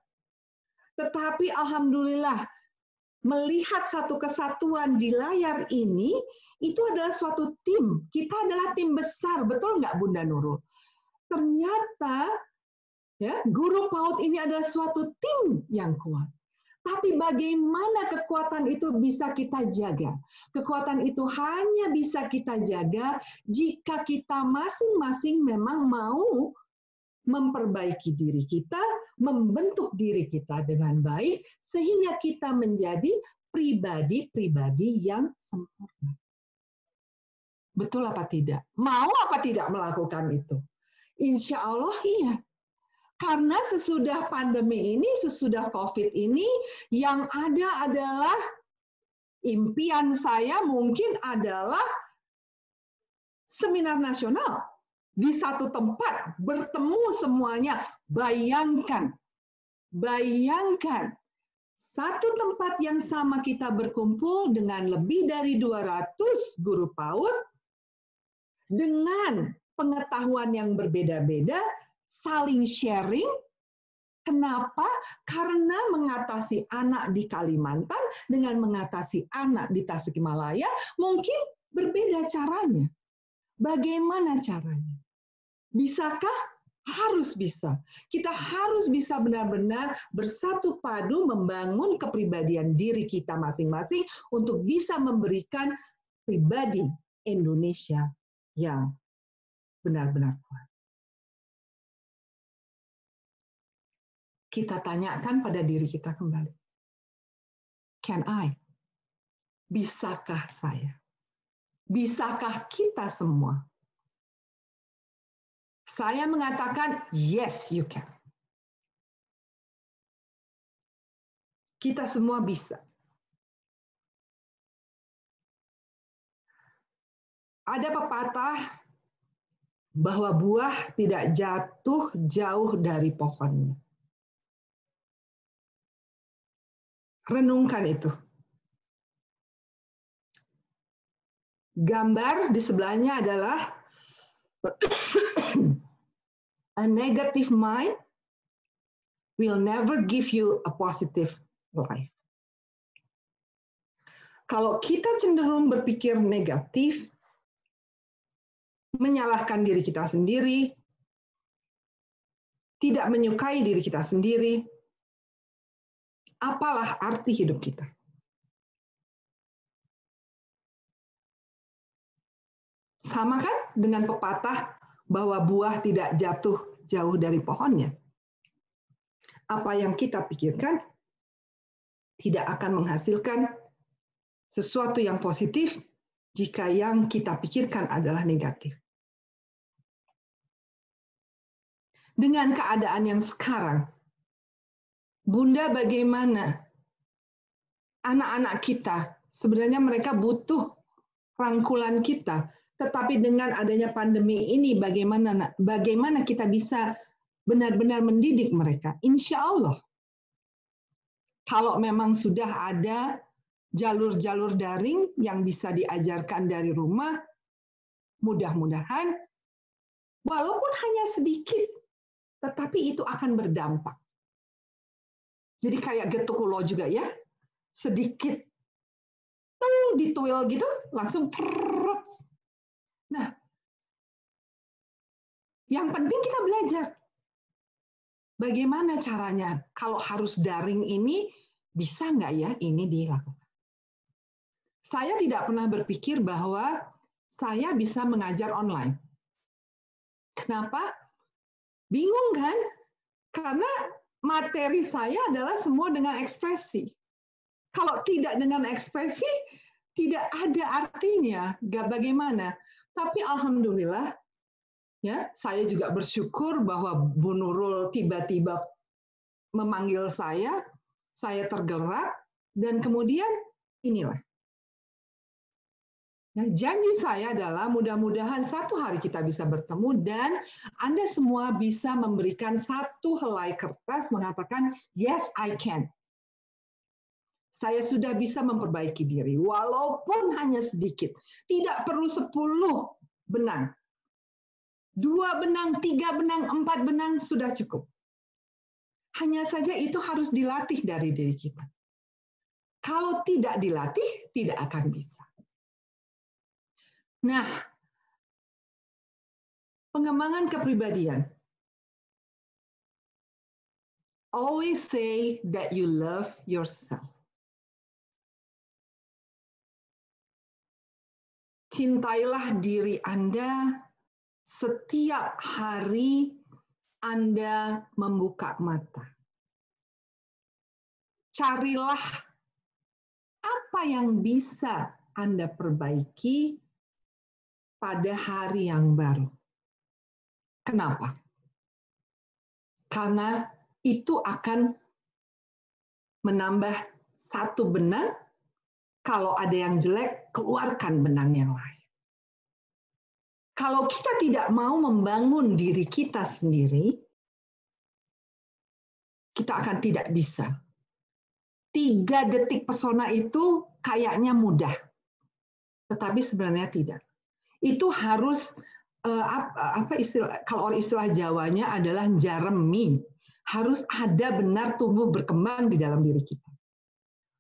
Tetapi alhamdulillah, melihat satu kesatuan di layar ini, itu adalah suatu tim. Kita adalah tim besar, betul nggak Bunda Nurul? Ternyata ya, guru PAUD ini adalah suatu tim yang kuat. Tapi bagaimana kekuatan itu bisa kita jaga? Kekuatan itu hanya bisa kita jaga jika kita masing-masing memang mau memperbaiki diri kita, membentuk diri kita dengan baik, sehingga kita menjadi pribadi-pribadi yang sempurna. Betul apa tidak? Mau apa tidak melakukan itu? Insya Allah iya. Karena sesudah pandemi ini, sesudah COVID ini, yang ada adalah impian saya mungkin adalah seminar nasional di satu tempat, bertemu semuanya. Bayangkan, satu tempat yang sama kita berkumpul dengan lebih dari 200 guru PAUD, dengan pengetahuan yang berbeda-beda, saling sharing. Kenapa? Karena mengatasi anak di Kalimantan dengan mengatasi anak di Tasikmalaya mungkin berbeda caranya. Bagaimana caranya? Bisakah Harus bisa. Kita harus bisa benar-benar bersatu padu membangun kepribadian diri kita masing-masing untuk bisa memberikan pribadi Indonesia yang benar-benar kuat. Kita tanyakan pada diri kita kembali. Can I? Bisakah saya? Bisakah kita semua? Saya mengatakan, yes, you can. Kita semua bisa. Ada pepatah bahwa buah tidak jatuh jauh dari pohonnya. Renungkan itu. Gambar di sebelahnya adalah a negative mind will never give you a positive life. Kalau kita cenderung berpikir negatif, menyalahkan diri kita sendiri, tidak menyukai diri kita sendiri, apalah arti hidup kita? Sama kan dengan pepatah bahwa buah tidak jatuh jauh dari pohonnya. Apa yang kita pikirkan tidak akan menghasilkan sesuatu yang positif jika yang kita pikirkan adalah negatif. Dengan keadaan yang sekarang, Bunda, bagaimana anak-anak kita? Sebenarnya mereka butuh rangkulan kita, tetapi dengan adanya pandemi ini, bagaimana kita bisa benar-benar mendidik mereka? Insya Allah, kalau memang sudah ada jalur-jalur daring yang bisa diajarkan dari rumah, mudah-mudahan, walaupun hanya sedikit, tetapi itu akan berdampak. Jadi kayak getukulo juga ya, sedikit tuh dituil gitu, langsung trrrr. Nah, yang penting kita belajar. Bagaimana caranya? Kalau harus daring ini, bisa nggak ya ini dilakukan? Saya tidak pernah berpikir bahwa saya bisa mengajar online. Kenapa? Bingung kan? Karena materi saya adalah semua dengan ekspresi. Kalau tidak dengan ekspresi, tidak ada artinya. Gak bagaimana. Tapi alhamdulillah, ya, saya juga bersyukur bahwa Bu Nurul tiba-tiba memanggil saya tergerak, dan kemudian inilah. Nah, janji saya adalah mudah-mudahan satu hari kita bisa bertemu dan Anda semua bisa memberikan satu helai kertas mengatakan, yes, I can. Saya sudah bisa memperbaiki diri, walaupun hanya sedikit. Tidak perlu 10 benang. 2 benang, 3 benang, 4 benang sudah cukup. Hanya saja itu harus dilatih dari diri kita. Kalau tidak dilatih, tidak akan bisa. Nah, pengembangan kepribadian. Always say that you love yourself. Cintailah diri Anda setiap hari Anda membuka mata. Carilah apa yang bisa Anda perbaiki pada hari yang baru. Kenapa? Karena itu akan menambah satu benang. Kalau ada yang jelek, keluarkan benang yang lain. Kalau kita tidak mau membangun diri kita sendiri, kita akan tidak bisa. 3 detik pesona itu kayaknya mudah, tetapi sebenarnya tidak. Itu harus kalau istilah Jawanya adalah jaremi. Harus ada benar tumbuh berkembang di dalam diri kita.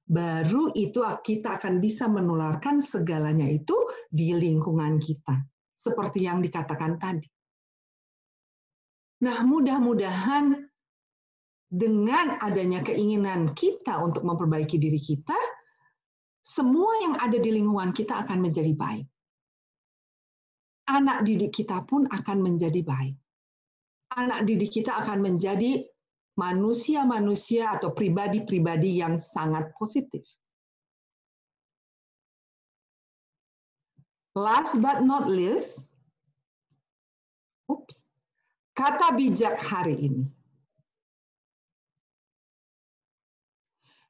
Baru itu kita akan bisa menularkan segalanya itu di lingkungan kita. Seperti yang dikatakan tadi. Nah, mudah-mudahan dengan adanya keinginan kita untuk memperbaiki diri kita, semua yang ada di lingkungan kita akan menjadi baik. Anak didik kita pun akan menjadi baik. Anak didik kita akan menjadi manusia-manusia atau pribadi-pribadi yang sangat positif. Last but not least, kata bijak hari ini.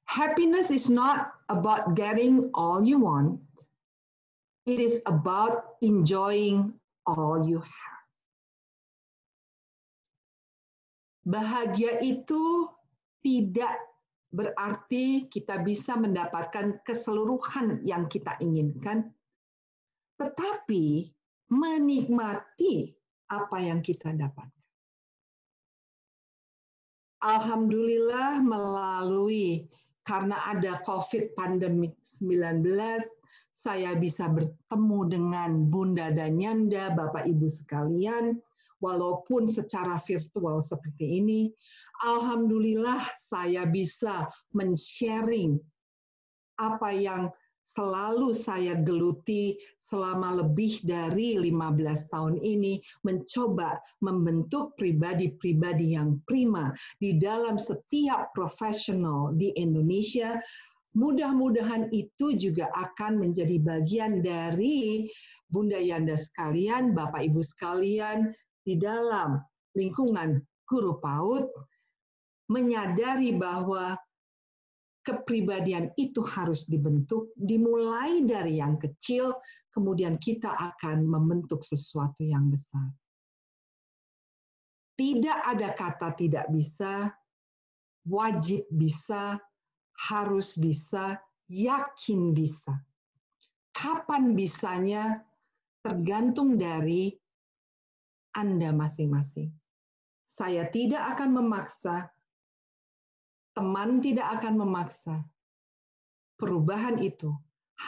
Happiness is not about getting all you want. It is about enjoying all you have. Bahagia itu tidak berarti kita bisa mendapatkan keseluruhan yang kita inginkan, tetapi menikmati apa yang kita dapatkan. Alhamdulillah karena ada COVID pandemi 19, saya bisa bertemu dengan Bunda dan Nyanda, Bapak Ibu sekalian, walaupun secara virtual seperti ini. Alhamdulillah saya bisa men-sharing apa yang selalu saya geluti selama lebih dari 15 tahun ini, mencoba membentuk pribadi-pribadi yang prima di dalam setiap profesional di Indonesia. Mudah-mudahan itu juga akan menjadi bagian dari Bunda Yanda sekalian, Bapak Ibu sekalian, di dalam lingkungan guru PAUD, menyadari bahwa kepribadian itu harus dibentuk, dimulai dari yang kecil, kemudian kita akan membentuk sesuatu yang besar. Tidak ada kata tidak bisa, wajib bisa, harus bisa, yakin bisa. Kapan bisanya tergantung dari Anda masing-masing. Saya tidak akan memaksa, teman tidak akan memaksa. Perubahan itu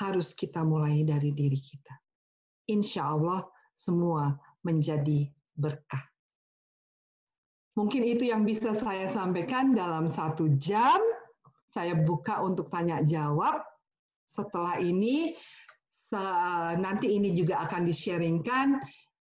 harus kita mulai dari diri kita. Insya Allah semua menjadi berkah. Mungkin itu yang bisa saya sampaikan dalam 1 jam. Saya buka untuk tanya jawab. Setelah ini, nanti ini juga akan di-sharingkan.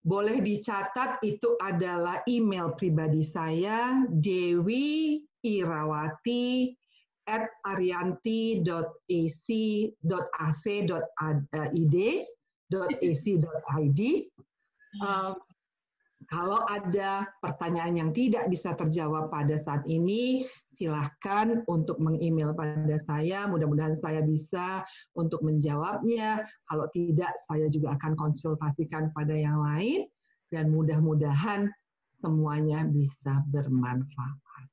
Boleh dicatat, itu adalah email pribadi saya, dewi.irawaty@arianti.ac.id. Kalau ada pertanyaan yang tidak bisa terjawab pada saat ini, silahkan untuk meng-email pada saya. Mudah-mudahan saya bisa untuk menjawabnya. Kalau tidak, saya juga akan konsultasikan pada yang lain. Dan mudah-mudahan semuanya bisa bermanfaat.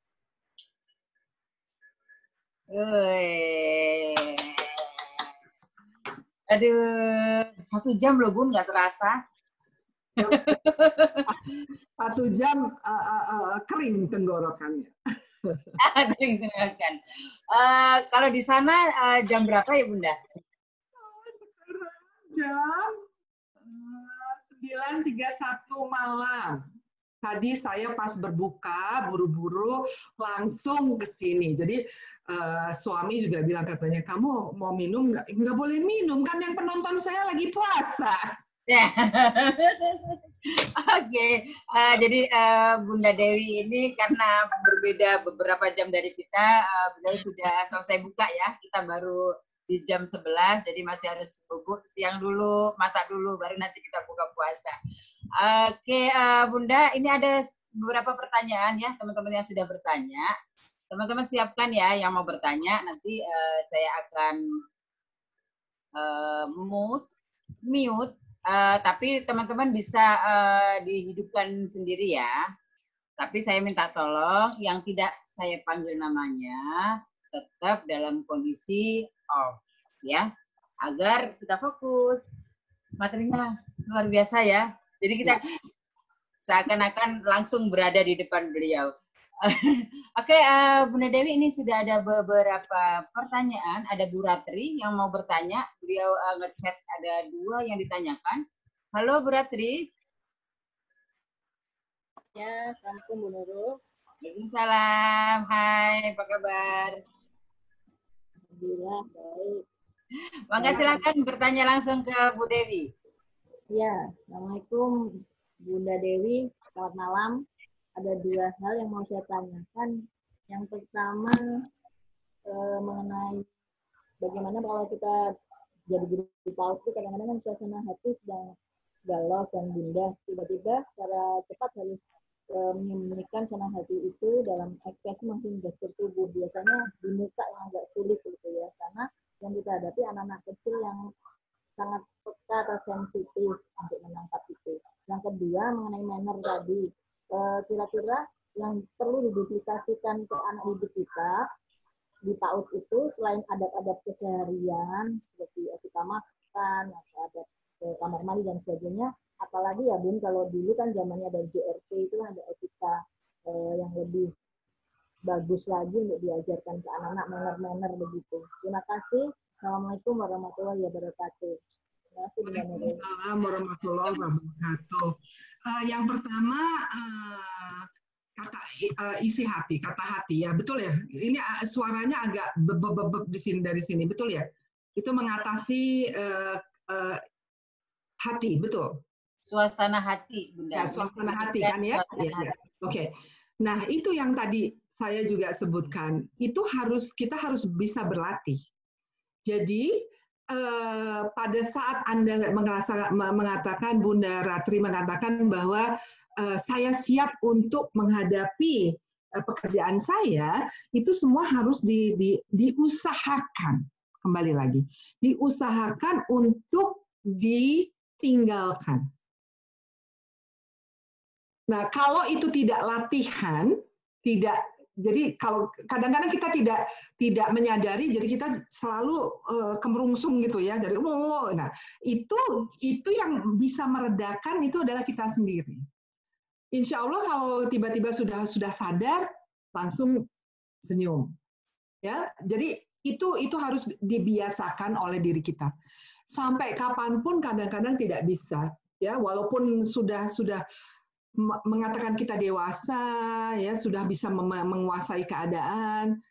Aduh, 1 jam loh Bun, nggak terasa. 1 jam kering tenggorokannya. Kering tenggorokan. Kalau di sana jam berapa ya Bunda? Sekarang jam 9.31 malam. Tadi saya pas berbuka, buru-buru langsung ke sini. Jadi suami juga bilang katanya, kamu mau minum nggak? Nggak boleh minum, kan yang penonton saya lagi puasa. Oke, jadi Bunda Dewi ini karena berbeda beberapa jam dari kita, beliau sudah selesai buka ya, kita baru di jam 11, jadi masih harus bubuk siang dulu, masak dulu, baru nanti kita buka puasa. Oke, Bunda, ini ada beberapa pertanyaan ya, teman-teman yang sudah bertanya. Teman-teman siapkan ya yang mau bertanya, nanti saya akan mute. Tapi teman-teman bisa dihidupkan sendiri ya. Tapi saya minta tolong yang tidak saya panggil namanya tetap dalam kondisi off ya, agar kita fokus. Materinya luar biasa ya. Jadi kita seakan-akan langsung berada di depan beliau. Oke, Bunda Dewi, ini sudah ada beberapa pertanyaan. Ada Bu Ratri yang mau bertanya. Beliau ngechat ada 2 yang ditanyakan. Halo Bu Ratri. Ya, Assalamualaikum Bu Nurul. Waalaikumsalam. Hai, apa kabar? Alhamdulillah baik. Mangga silakan bertanya langsung ke Bu Dewi. Ya, Assalamualaikum Bunda Dewi. Selamat malam. Ada 2 hal yang mau saya tanyakan. Yang pertama mengenai bagaimana kalau kita jadi guru PAUD itu kadang-kadang kan suasana hati sedang galau dan gundah. Tiba-tiba secara cepat harus menyembunyikan suasana hati itu dalam ekspresi maupun gestur tubuh. Biasanya di muka yang agak sulit gitu ya, karena yang kita hadapi anak-anak kecil yang sangat peka atau sensitif untuk menangkap itu. Yang kedua mengenai manner tadi, kira-kira yang perlu diduplikasikan ke anak didik kita di PAUD itu selain adab-adab keseharian seperti etika makan atau adab kamar mandi dan sebagainya, apalagi ya Bun, kalau dulu kan zamannya dari JRT itu ada etika yang lebih bagus lagi untuk diajarkan ke anak-anak manner-manner begitu. Terima kasih. Assalamualaikum warahmatullahi wabarakatuh. Waalaikumsalam warahmatullahi wabarakatuh. Yang pertama kata isi hati, kata hati ya, betul ya. Ini suaranya agak bebek di sini dari sini, betul ya. Itu mengatasi hati, betul. Suasana hati, Bunda. Ya, suasana hati kan ya. Ya. Oke. Nah itu yang tadi saya juga sebutkan. Itu kita harus bisa berlatih. Jadi pada saat Anda mengatakan, Bunda Ratri mengatakan bahwa saya siap untuk menghadapi pekerjaan saya, itu semua harus diusahakan. Kembali lagi, diusahakan untuk ditinggalkan. Nah, kalau itu tidak latihan, jadi kalau kadang-kadang kita tidak menyadari, jadi kita selalu kemerungsung gitu ya. Jadi nah itu yang bisa meredakan itu adalah kita sendiri. Insya Allah kalau tiba-tiba sudah sadar, langsung senyum. Ya, jadi itu harus dibiasakan oleh diri kita. Sampai kapanpun kadang-kadang tidak bisa, ya, walaupun sudah mengatakan kita dewasa, ya sudah bisa menguasai keadaan.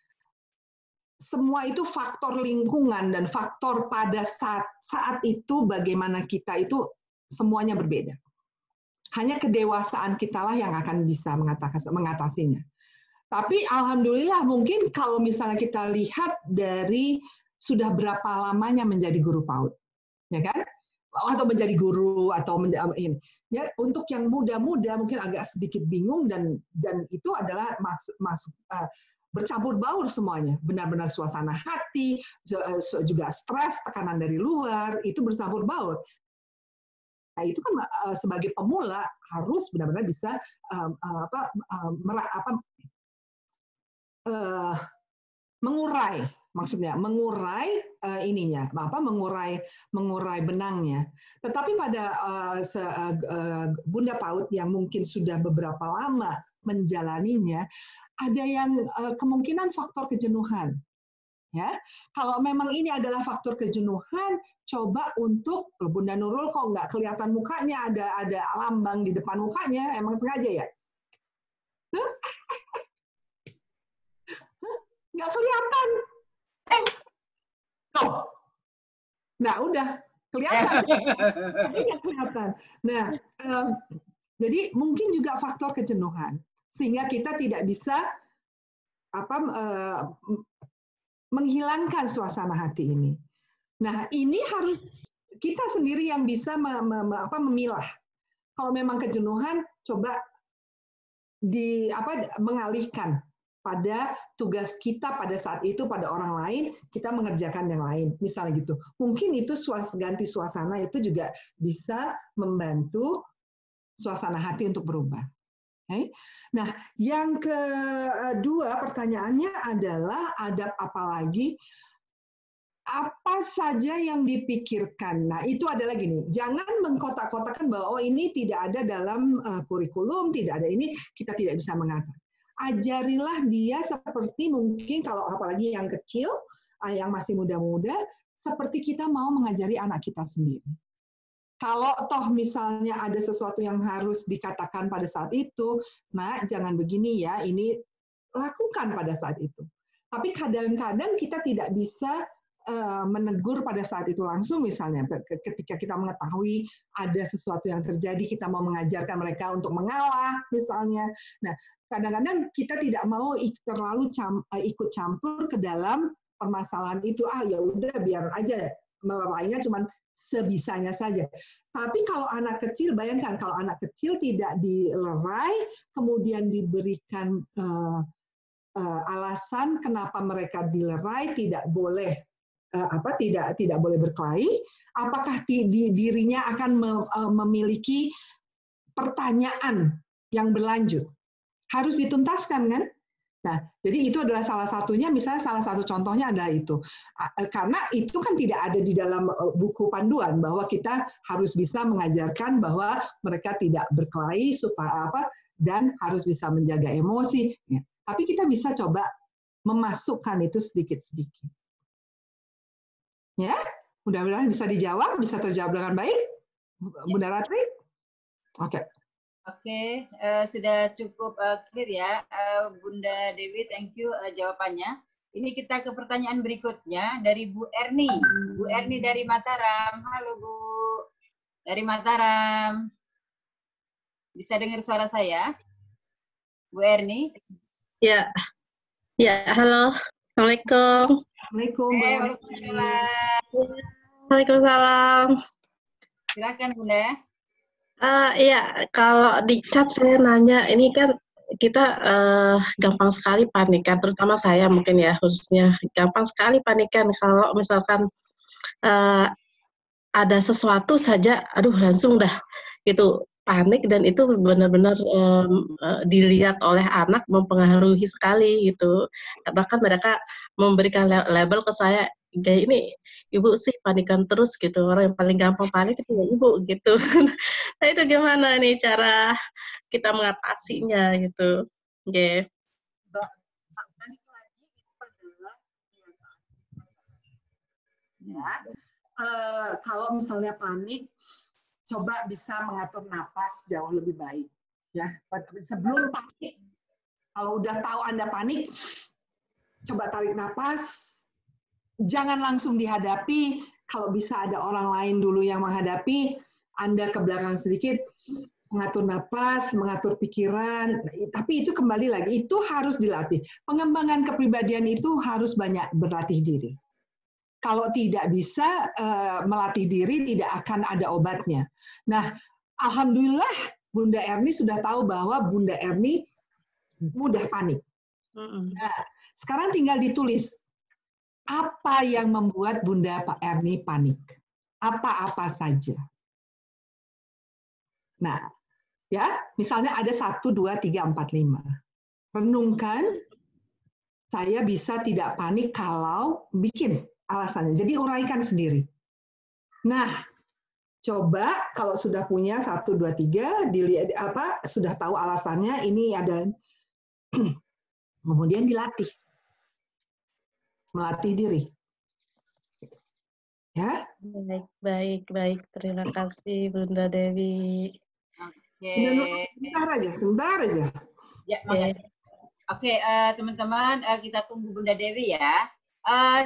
Semua itu faktor lingkungan dan faktor pada saat itu bagaimana kita itu semuanya berbeda. Hanya kedewasaan kitalah yang akan bisa mengatasinya. Tapi alhamdulillah mungkin kalau misalnya kita lihat dari sudah berapa lamanya menjadi guru PAUD, ya kan? Atau menjadi guru atau ya, untuk yang muda-muda mungkin agak sedikit bingung dan itu adalah bercampur baur semuanya, benar-benar suasana hati, juga stres, tekanan dari luar, itu bercampur baur. Nah, itu kan sebagai pemula harus benar-benar bisa mengurai. Maksudnya mengurai mengurai benangnya. Tetapi pada Bunda PAUD yang mungkin sudah beberapa lama menjalaninya, ada yang kemungkinan faktor kejenuhan. Ya, kalau memang ini adalah faktor kejenuhan, coba untuk Bunda Nurul kok nggak kelihatan mukanya, ada lambang di depan mukanya, emang sengaja ya? Nggak kelihatan. Nah, udah kelihatan. Nggak kelihatan. Nah, jadi mungkin juga faktor kejenuhan, sehingga kita tidak bisa menghilangkan suasana hati ini. Nah, ini harus kita sendiri yang bisa memilah. Kalau memang kejenuhan, coba mengalihkan pada tugas kita pada saat itu pada orang lain, kita mengerjakan yang lain, misalnya gitu. Mungkin itu ganti suasana itu juga bisa membantu suasana hati untuk berubah. Okay? Nah, yang kedua pertanyaannya adalah adab apa lagi? Apa saja yang dipikirkan? Nah, itu adalah gini, jangan mengkotak-kotakan bahwa ini tidak ada dalam kurikulum, tidak ada ini, kita tidak bisa mengatakan. Ajarilah dia seperti mungkin kalau apalagi yang kecil, yang masih muda-muda, seperti kita mau mengajari anak kita sendiri. Kalau toh misalnya ada sesuatu yang harus dikatakan pada saat itu, nah jangan begini ya, ini lakukan pada saat itu. Tapi kadang-kadang kita tidak bisa menegur pada saat itu langsung, misalnya ketika kita mengetahui ada sesuatu yang terjadi, kita mau mengajarkan mereka untuk mengalah misalnya. Nah, kadang-kadang kita tidak mau terlalu ikut campur ke dalam permasalahan itu. Ya udah biar aja, melerainya cuman sebisanya saja. Tapi kalau anak kecil, bayangkan kalau anak kecil tidak dilerai, kemudian diberikan alasan kenapa mereka dilerai, tidak boleh tidak boleh berkelahi, apakah dirinya akan memiliki pertanyaan yang berlanjut? Harus dituntaskan, kan? Nah, jadi itu adalah salah satunya, misalnya salah satu contohnya adalah itu. Karena itu kan tidak ada di dalam buku panduan bahwa kita harus bisa mengajarkan bahwa mereka tidak berkelahi supaya dan harus bisa menjaga emosi. Tapi kita bisa coba memasukkan itu sedikit-sedikit. Ya, mudah-mudahan bisa dijawab, bisa terjawab dengan baik, Bunda Ratri. Oke. Oke, sudah cukup clear ya, Bunda Dewi, thank you jawabannya. Ini kita ke pertanyaan berikutnya dari Bu Erni. Bu Erni dari Mataram. Halo Bu, dari Mataram. Bisa dengar suara saya? Bu Erni? Ya, halo. Assalamualaikum. Assalamualaikum. Waalaikumsalam. Silakan Bunda. Iya, kalau di chat saya nanya, ini kan kita gampang sekali panikan, terutama saya mungkin ya khususnya gampang sekali panikan kalau misalkan ada sesuatu saja, aduh langsung dah gitu panik, dan itu benar-benar dilihat oleh anak mempengaruhi sekali gitu. Bahkan mereka memberikan label ke saya, kayak ini ibu sih panikan terus gitu, orang yang paling gampang panik itu ya ibu gitu. Nah itu gimana nih cara kita mengatasinya gitu? Oke. Kalau misalnya panik, coba bisa mengatur napas jauh lebih baik. Ya, sebelum panik, kalau udah tahu Anda panik, coba tarik napas, jangan langsung dihadapi. Kalau bisa ada orang lain dulu yang menghadapi, Anda ke belakang sedikit, mengatur napas, mengatur pikiran. Tapi itu kembali lagi, itu harus dilatih. Pengembangan kepribadian itu harus banyak berlatih diri. Kalau tidak bisa melatih diri, tidak akan ada obatnya. Nah, alhamdulillah Bunda Erni sudah tahu bahwa Bunda Erni mudah panik. Nah, sekarang tinggal ditulis apa yang membuat Bunda Pak Erni panik. Apa-apa saja. Nah, ya, misalnya ada 1, 2, 3, 4, 5. Renungkan, saya bisa tidak panik kalau bikin alasannya. Jadi uraikan sendiri. Nah, coba kalau sudah punya 1, 2, 3, dilihat sudah tahu alasannya, ini ada, kemudian dilatih. Melatih diri. Ya? Baik. Terima kasih Bunda Dewi. Oke. Sebentar aja. Ya, makasih. Oke, teman-teman, kita tunggu Bunda Dewi ya.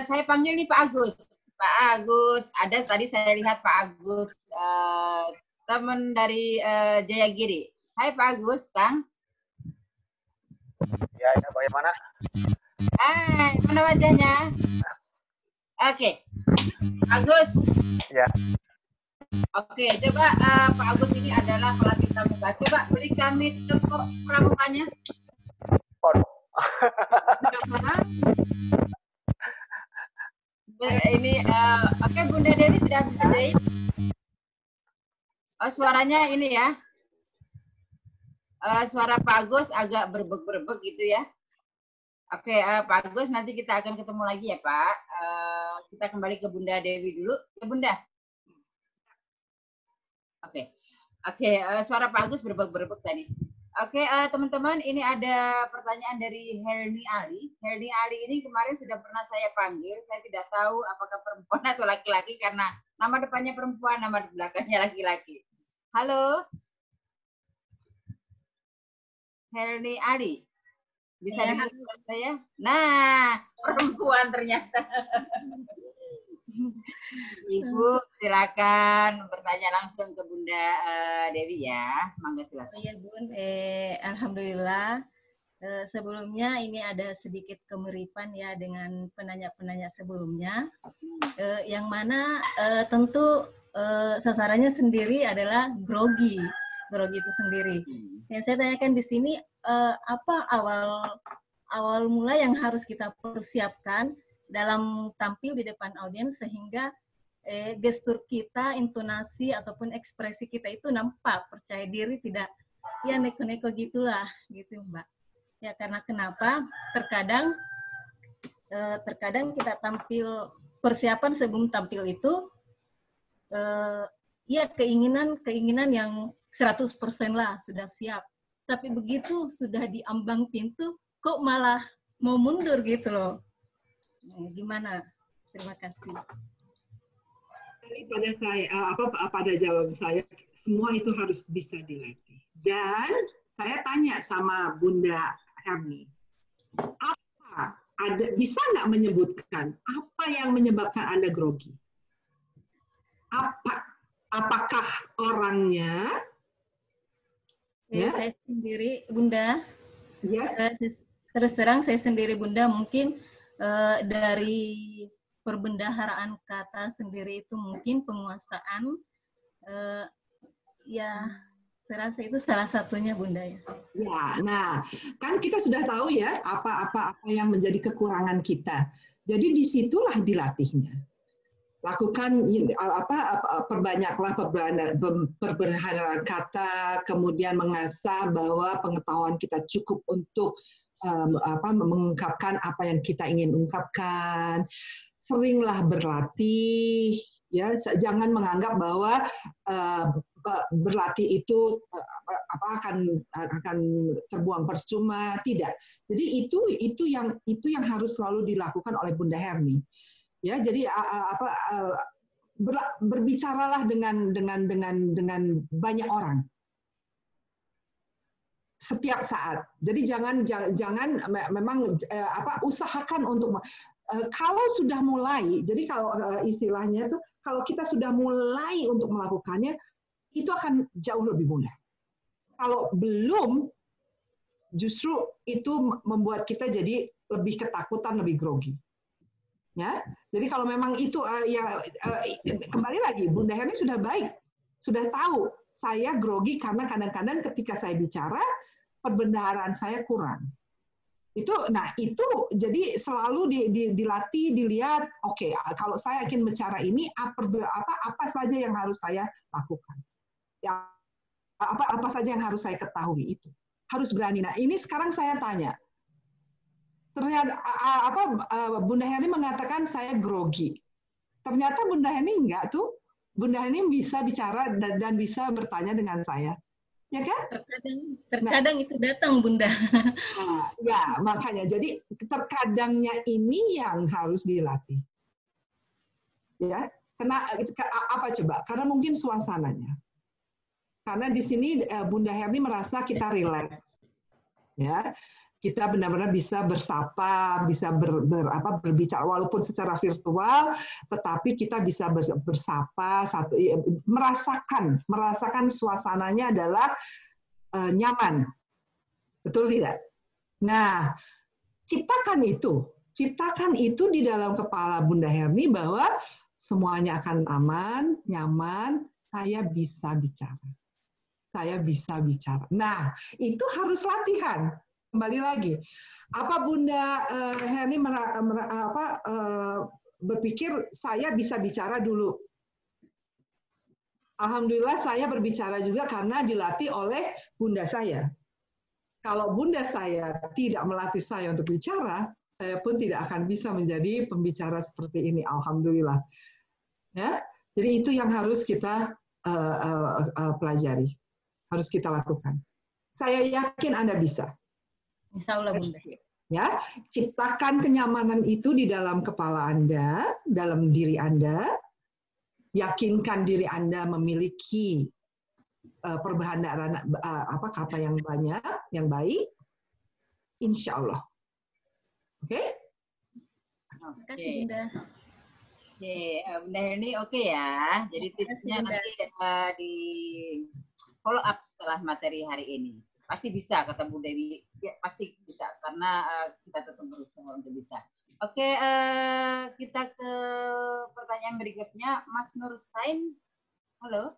Saya panggil nih Pak Agus. Pak Agus, ada tadi saya lihat Pak Agus, teman dari Jayagiri. Hai Pak Agus, Kang. Ya, bagaimana? Hai, mana wajahnya? Oke, Agus. Ya. Oke, coba Pak Agus ini adalah pelatih pramuka. Coba beri kami tepuk pramukanya. Ini oke, Bunda Dewi sudah bisa jahit. Suaranya ini ya. Suara Pak Agus agak berbek-berbek gitu ya. Oke, Pak Agus, nanti kita akan ketemu lagi ya Pak. Kita kembali ke Bunda Dewi dulu. Ya Bunda. Oke, suara Pak Agus berbek-berbek tadi. Oke, teman-teman, ini ada pertanyaan dari Herni Ali. Herni Ali ini kemarin sudah pernah saya panggil. Saya tidak tahu apakah perempuan atau laki-laki karena nama depannya perempuan, nama belakangnya laki-laki. Halo, Herni Ali, bisa Ya. dengar saya? Nah, perempuan ternyata. Ibu, silakan bertanya langsung ke Bunda Dewi ya. Mangga silakan. Iya Bun, alhamdulillah. Sebelumnya ini ada sedikit kemiripan ya dengan penanya-penanya sebelumnya, yang mana tentu sasarannya sendiri adalah grogi itu sendiri. Yang saya tanyakan di sini, apa awal mula yang harus kita persiapkan dalam tampil di depan audiens sehingga gestur kita, intonasi ataupun ekspresi kita itu nampak percaya diri, tidak ya neko-neko gitulah gitu Mbak. Ya karena kenapa? Terkadang kita tampil, persiapan sebelum tampil itu ya keinginan yang 100% lah sudah siap. Tapi begitu sudah di ambang pintu kok malah mau mundur gitu loh. Gimana? Terima kasih. Pada saya, pada jawaban saya, semua itu harus bisa dilatih. Dan saya tanya sama Bunda Herni, bisa nggak menyebutkan apa yang menyebabkan Anda grogi? Apakah orangnya? Ya? Saya sendiri, Bunda. Yes. Terus terang saya sendiri, Bunda, mungkin dari perbendaharaan kata sendiri itu mungkin penguasaan, ya saya rasa itu salah satunya Bunda ya. Ya, nah kan kita sudah tahu ya apa yang menjadi kekurangan kita. Jadi disitulah dilatihnya. Lakukan perbanyaklah perbendaharaan kata, kemudian mengasah bahwa pengetahuan kita cukup untuk mengungkapkan apa yang kita ingin ungkapkan. Seringlah berlatih, ya, jangan menganggap bahwa berlatih itu akan terbuang percuma, tidak. Jadi itu yang harus selalu dilakukan oleh Bunda Herni. Ya, jadi berbicaralah dengan banyak orang setiap saat. Jadi jangan memang usahakan untuk kalau sudah mulai. Jadi kalau istilahnya itu kalau kita sudah mulai untuk melakukannya itu akan jauh lebih mudah. Kalau belum, justru itu membuat kita jadi lebih ketakutan, lebih grogi. Ya, jadi kalau memang itu kembali lagi Bunda Herni sudah baik, sudah tahu saya grogi karena kadang-kadang ketika saya bicara perbendaharaan saya kurang. Itu jadi selalu dilatih, dilihat. Oke, kalau saya ingin bicara ini apa saja yang harus saya lakukan, ya, apa saja yang harus saya ketahui, itu harus berani. Nah ini sekarang saya tanya. Ternyata Bunda Herni mengatakan saya grogi. Ternyata Bunda Herni enggak tuh. Bunda Herni bisa bicara dan bisa bertanya dengan saya. Ya kan? Terkadang itu datang Bunda. Nah, ya, makanya jadi terkadangnya ini yang harus dilatih. Ya. Apa coba? Karena mungkin suasananya. Karena di sini Bunda Herni merasa kita rileks. Ya. Kita benar-benar bisa bersapa, bisa berbicara walaupun secara virtual, tetapi kita bisa bersapa, merasakan suasananya adalah nyaman, betul tidak? Nah, ciptakan itu di dalam kepala Bunda Herni bahwa semuanya akan aman, nyaman, saya bisa bicara. Saya bisa bicara. Nah, itu harus latihan. Kembali lagi, apa Bunda Herni berpikir saya bisa bicara dulu? Alhamdulillah saya berbicara juga karena dilatih oleh Bunda saya. Kalau Bunda saya tidak melatih saya untuk bicara, saya pun tidak akan bisa menjadi pembicara seperti ini. Alhamdulillah. Ya, jadi itu yang harus kita pelajari, harus kita lakukan. Saya yakin Anda bisa. Insya Allah, Bunda. Ya, ciptakan kenyamanan itu di dalam kepala Anda, dalam diri Anda. Yakinkan diri Anda memiliki perbahanan kata yang banyak, yang baik. Insya Allah. Oke? Terima kasih, Bunda. Oke, Bunda Helni oke ya. Jadi tipsnya nanti di follow up setelah materi hari ini. Pasti bisa, kata Bu Dewi. Ya, pasti bisa, karena kita tetap berusaha untuk bisa. Oke, kita ke pertanyaan berikutnya. Mas Nursain, halo,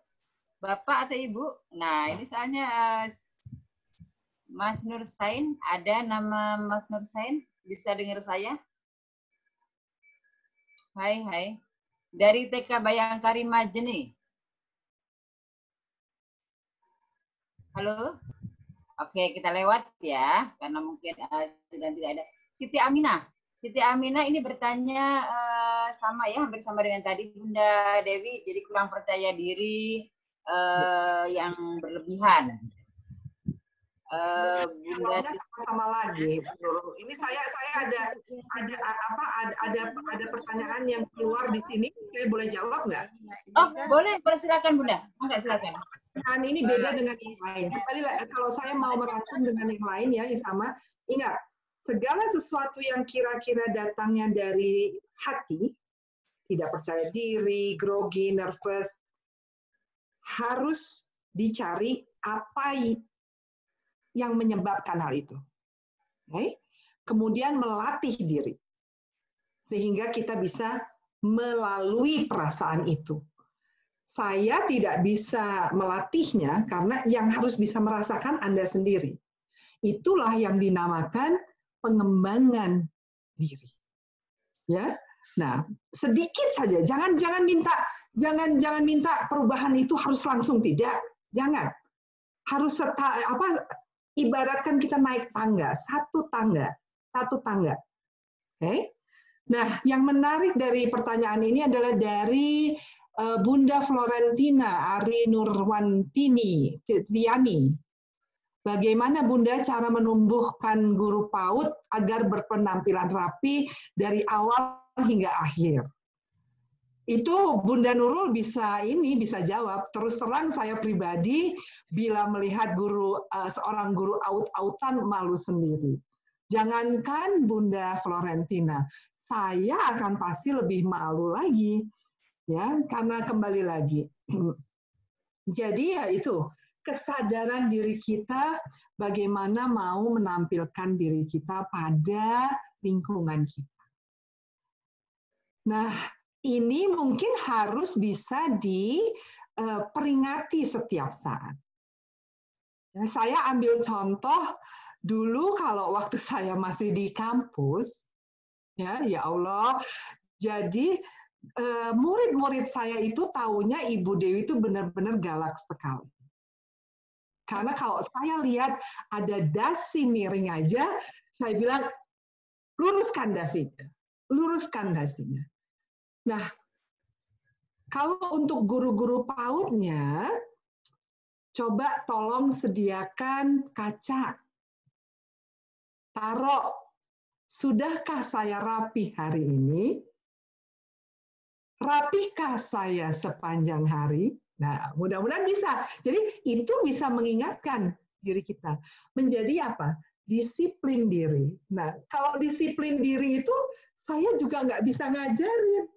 Bapak atau Ibu? Nah, ini soalnya Mas Nursain, ada nama Mas Nursain? Bisa dengar saya? Hai. Dari TK Bayangkari Majene. Halo? Oke, kita lewat ya, karena mungkin sedang tidak ada. Siti Aminah ini bertanya sama ya, hampir sama dengan tadi Bunda Dewi, jadi kurang percaya diri yang berlebihan. Bunda sama lagi. Ini saya ada pertanyaan yang keluar di sini. Saya boleh jawab nggak? Oh, boleh silakan Bunda. Enggak, silakan. Pertanyaan ini beda dengan yang lain. Tadi kalau saya mau merangkum dengan yang lain ya, sama. Ingat, segala sesuatu yang kira-kira datangnya dari hati, tidak percaya diri, grogi, nervous, harus dicari apa yang menyebabkan hal itu. Okay? Kemudian melatih diri. Sehingga kita bisa melalui perasaan itu. Saya tidak bisa melatihnya karena yang harus bisa merasakan Anda sendiri. Itulah yang dinamakan pengembangan diri. Ya. Nah, sedikit saja, jangan minta perubahan itu harus langsung, tidak. Jangan. Harus ibaratkan kita naik tangga, satu tangga. Oke. Nah, yang menarik dari pertanyaan ini adalah dari Bunda Florentina Ari Nurwantini Tiani. Bagaimana Bunda cara menumbuhkan guru PAUD agar berpenampilan rapi dari awal hingga akhir? Itu Bunda Nurul bisa jawab. Terus terang saya pribadi bila melihat seorang guru aut-autan malu sendiri. Jangankan Bunda Florentina, saya akan pasti lebih malu lagi, ya, karena kembali lagi. Jadi ya itu kesadaran diri kita, bagaimana mau menampilkan diri kita pada lingkungan kita. Nah, ini mungkin harus bisa diperingati setiap saat. Ya, saya ambil contoh. Dulu kalau waktu saya masih di kampus, ya Allah, jadi murid-murid saya itu taunya Ibu Dewi itu benar-benar galak sekali. Karena kalau saya lihat ada dasi miring aja, saya bilang, luruskan dasinya. Nah, kalau untuk guru-guru PAUD-nya, coba tolong sediakan kaca. Taruh, sudahkah saya rapi hari ini? Rapihkah saya sepanjang hari? Nah, mudah-mudahan bisa. Jadi itu bisa mengingatkan diri kita. Menjadi apa? Disiplin diri. Nah, kalau disiplin diri itu, saya juga nggak bisa ngajarin.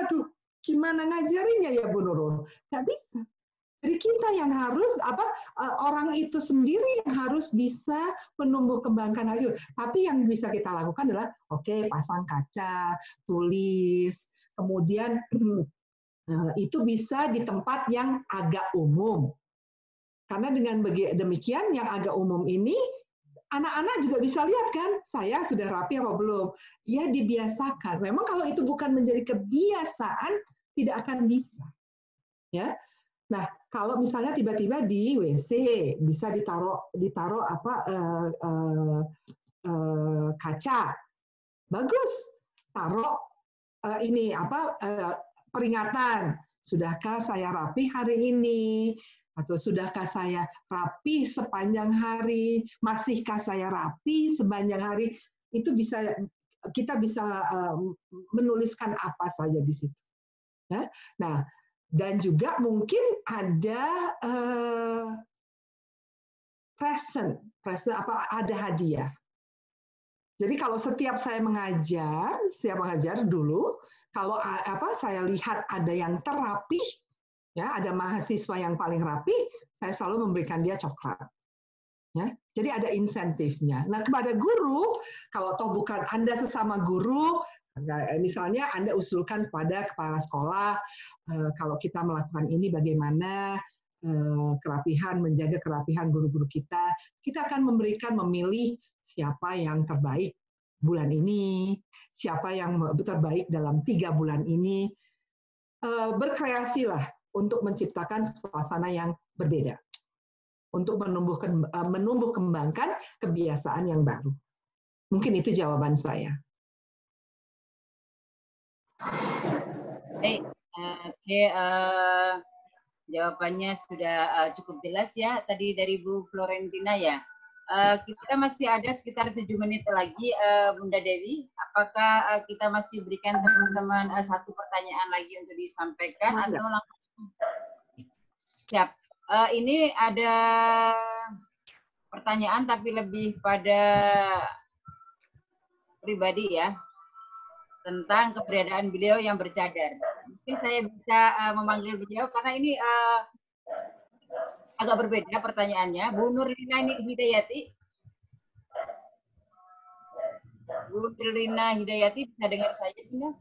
Aduh, gimana ngajarinnya ya Bu Nurul? Nggak bisa. Jadi kita yang harus orang itu sendiri yang harus bisa menumbuh kembangkan hal itu. Tapi yang bisa kita lakukan adalah pasang kaca, tulis, kemudian itu bisa di tempat yang agak umum. Karena dengan demikian yang agak umum ini anak-anak juga bisa lihat kan, saya sudah rapi apa belum. Ya dibiasakan. Memang kalau itu bukan menjadi kebiasaan tidak akan bisa. Ya. Nah, kalau misalnya tiba-tiba di WC bisa ditaruh kaca, bagus. Taruh peringatan. Sudahkah saya rapi hari ini? Atau sudahkah saya rapi sepanjang hari? Masihkah saya rapi sepanjang hari? Itu kita bisa menuliskan apa saja di situ. Ya. Nah, dan juga mungkin ada present apa? Ada hadiah. Jadi kalau setiap saya mengajar dulu, kalau saya lihat ada yang terapih, ya ada mahasiswa yang paling rapi, saya selalu memberikan dia coklat. Ya, jadi ada insentifnya. Nah, kepada guru, kalau toh bukan Anda sesama guru, misalnya Anda usulkan kepada kepala sekolah, kalau kita melakukan ini bagaimana menjaga kerapihan guru-guru kita akan memilih siapa yang terbaik bulan ini, siapa yang terbaik dalam 3 bulan ini. Berkreasilah untuk menciptakan suasana yang berbeda, untuk menumbuh kembangkan kebiasaan yang baru. Mungkin itu jawaban saya. Oke, jawabannya sudah cukup jelas ya. Tadi dari Bu Florentina ya. Kita masih ada sekitar 7 menit lagi, Bunda Dewi. Apakah kita masih berikan teman-teman satu pertanyaan lagi untuk disampaikan atau langsung? Siap. Ini ada pertanyaan tapi lebih pada pribadi ya, tentang keberadaan beliau yang bercadar. Mungkin saya bisa memanggil beliau karena ini agak berbeda pertanyaannya. Bu Nurlina Hidayati. Bu Nurlina Hidayati, bisa dengar saya, Bunda?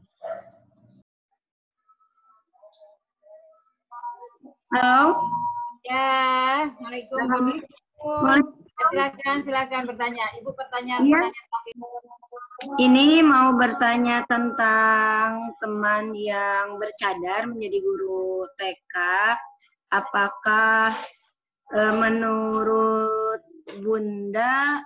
Halo. Ya, Assalamualaikum. Silakan bertanya. Ibu pertanyaan. Ini mau bertanya tentang teman yang bercadar menjadi guru TK. Apakah menurut Bunda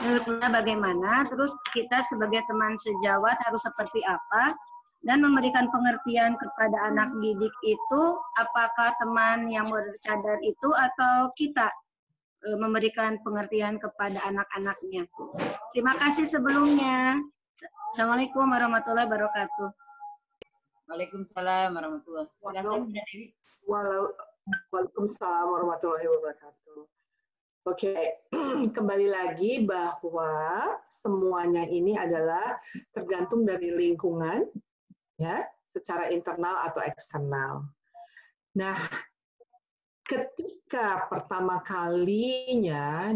menurut Bunda bagaimana? Terus kita sebagai teman sejawat harus seperti apa? Dan memberikan pengertian kepada anak didik itu, apakah teman yang bercadar itu atau kita memberikan pengertian kepada anak-anaknya. Terima kasih sebelumnya. Assalamualaikum warahmatullahi wabarakatuh. Waalaikumsalam warahmatullahi wabarakatuh. Waalaikumsalam warahmatullahi wabarakatuh. Oke, kembali lagi bahwa semuanya ini adalah tergantung dari lingkungan, ya, secara internal atau eksternal. Nah, ketika pertama kalinya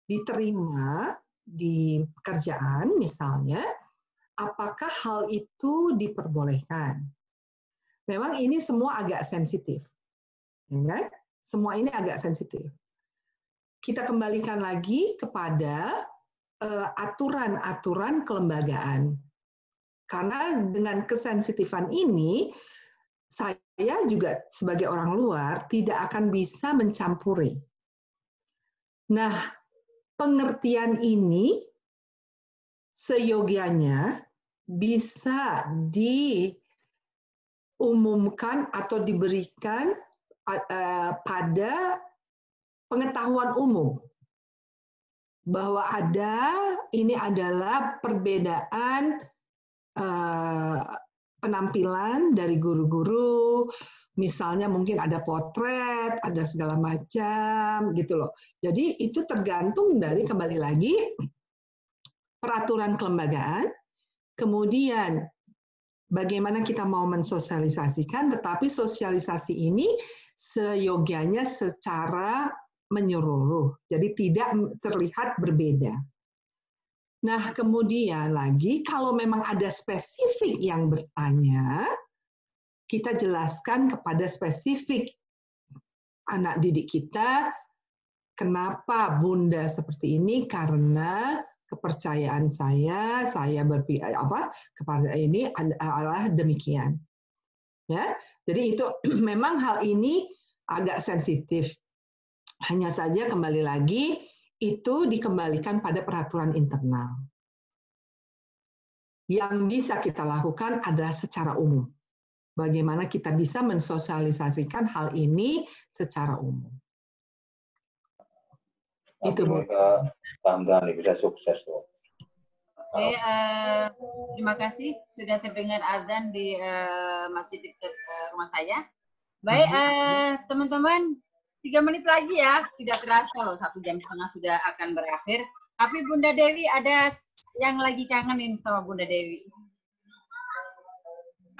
diterima di pekerjaan misalnya, apakah hal itu diperbolehkan? Memang ini semua agak sensitif, ya kan? Semua ini agak sensitif. Kita kembalikan lagi kepada aturan-aturan kelembagaan. Karena dengan kesensitifan ini, saya juga sebagai orang luar tidak akan bisa mencampuri. Nah, pengertian ini seyogianya bisa diumumkan atau diberikan pada pengetahuan umum bahwa ini adalah perbedaan penampilan dari guru-guru, misalnya mungkin ada potret, ada segala macam gitu loh. Jadi itu tergantung dari, kembali lagi, peraturan kelembagaan, kemudian bagaimana kita mau mensosialisasikan, tetapi sosialisasi ini seyogianya secara menyeluruh, jadi tidak terlihat berbeda. Nah, kemudian lagi, kalau memang ada spesifik yang bertanya, kita jelaskan kepada spesifik anak didik kita, kenapa Bunda seperti ini, karena kepercayaan saya berpikir kepada ini adalah demikian. Ya, jadi itu memang hal ini agak sensitif. Hanya saja kembali lagi, itu dikembalikan pada peraturan internal. Yang bisa kita lakukan adalah secara umum. bagaimana kita bisa mensosialisasikan hal ini secara umum. Itu semoga Tamdani bisa sukses tuh. Oke, terima kasih sudah terdengar azan di masjid dekat rumah saya. Baik, teman-teman, 3 menit lagi ya, tidak terasa loh 1 jam setengah sudah akan berakhir. Tapi Bunda Dewi ada yang lagi kangenin sama Bunda Dewi.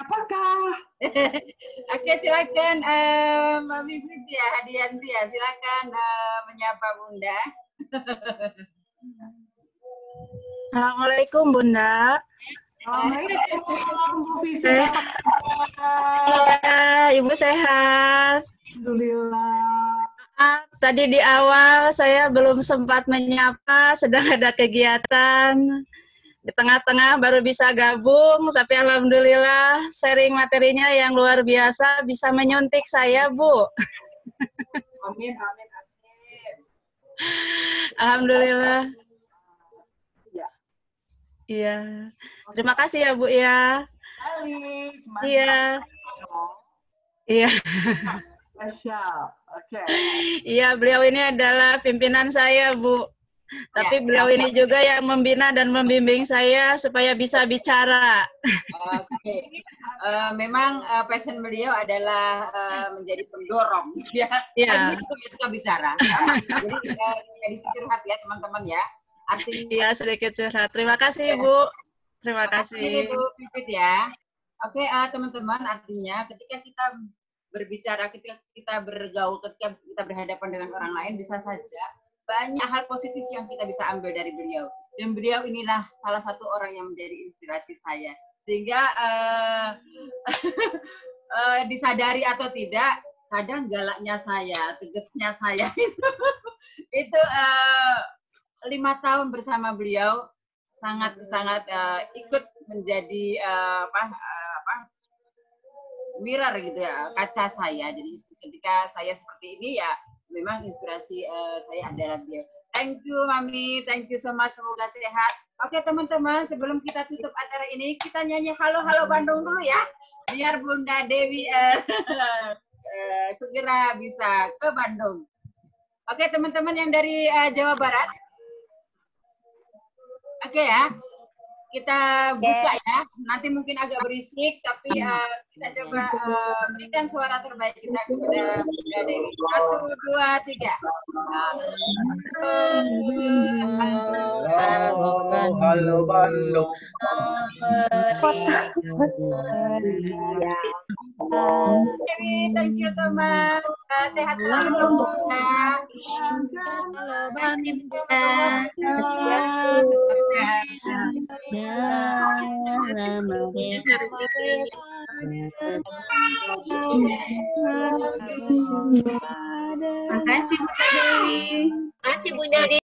Apakah? Oke, silakan Mbak Bibit ya, Hadianti ya, silakan menyapa Bunda. Assalamualaikum Bunda. Ibu sehat. Alhamdulillah. Tadi di awal saya belum sempat menyapa, sedang ada kegiatan. Di tengah-tengah baru bisa gabung, tapi alhamdulillah sharing materinya yang luar biasa bisa menyuntik saya, Bu. Amin, amin, amin. Alhamdulillah. Iya. Terima kasih ya, Bu ya. Iya. Iya. Spesial. Oke. Iya, beliau ini adalah pimpinan saya, Bu. Tapi beliau ini juga yang membina dan membimbing saya supaya bisa bicara. Oke. Memang passion beliau adalah menjadi pendorong. Ya. Saya juga suka bicara. Jadi edisi curhat ya, teman-teman ya. Artinya, iya, sedikit curhat. Terima kasih, Bu. Terima kasih. Bu Pipit ya. Oke, teman-teman, artinya ketika kita berbicara, ketika kita bergaul, ketika kita berhadapan dengan orang lain, bisa saja banyak hal positif yang kita bisa ambil dari beliau. Dan beliau inilah salah satu orang yang menjadi inspirasi saya. Sehingga disadari atau tidak, kadang galaknya saya, tegasnya saya itu 5 tahun bersama beliau sangat ikut menjadi mirror gitu ya, kaca saya. Jadi ketika saya seperti ini ya memang inspirasi saya adalah beliau. Thank you Mami, thank you so much, semoga sehat. Oke teman-teman, sebelum kita tutup acara ini, kita nyanyi Halo Halo Bandung dulu ya, biar Bunda Dewi segera bisa ke Bandung. Oke teman-teman yang dari Jawa Barat, oke ya, kita buka ya. Nanti mungkin agak berisik, tapi kita coba berikan suara terbaik kita kepada Bunda Dewi. 1, 2, 3. Halo Bandung. Dewi, thank you so much. Sehat selalu ya. Halo Bandung. Makasih Bunda Dewi. Makasih Bunda Dewi.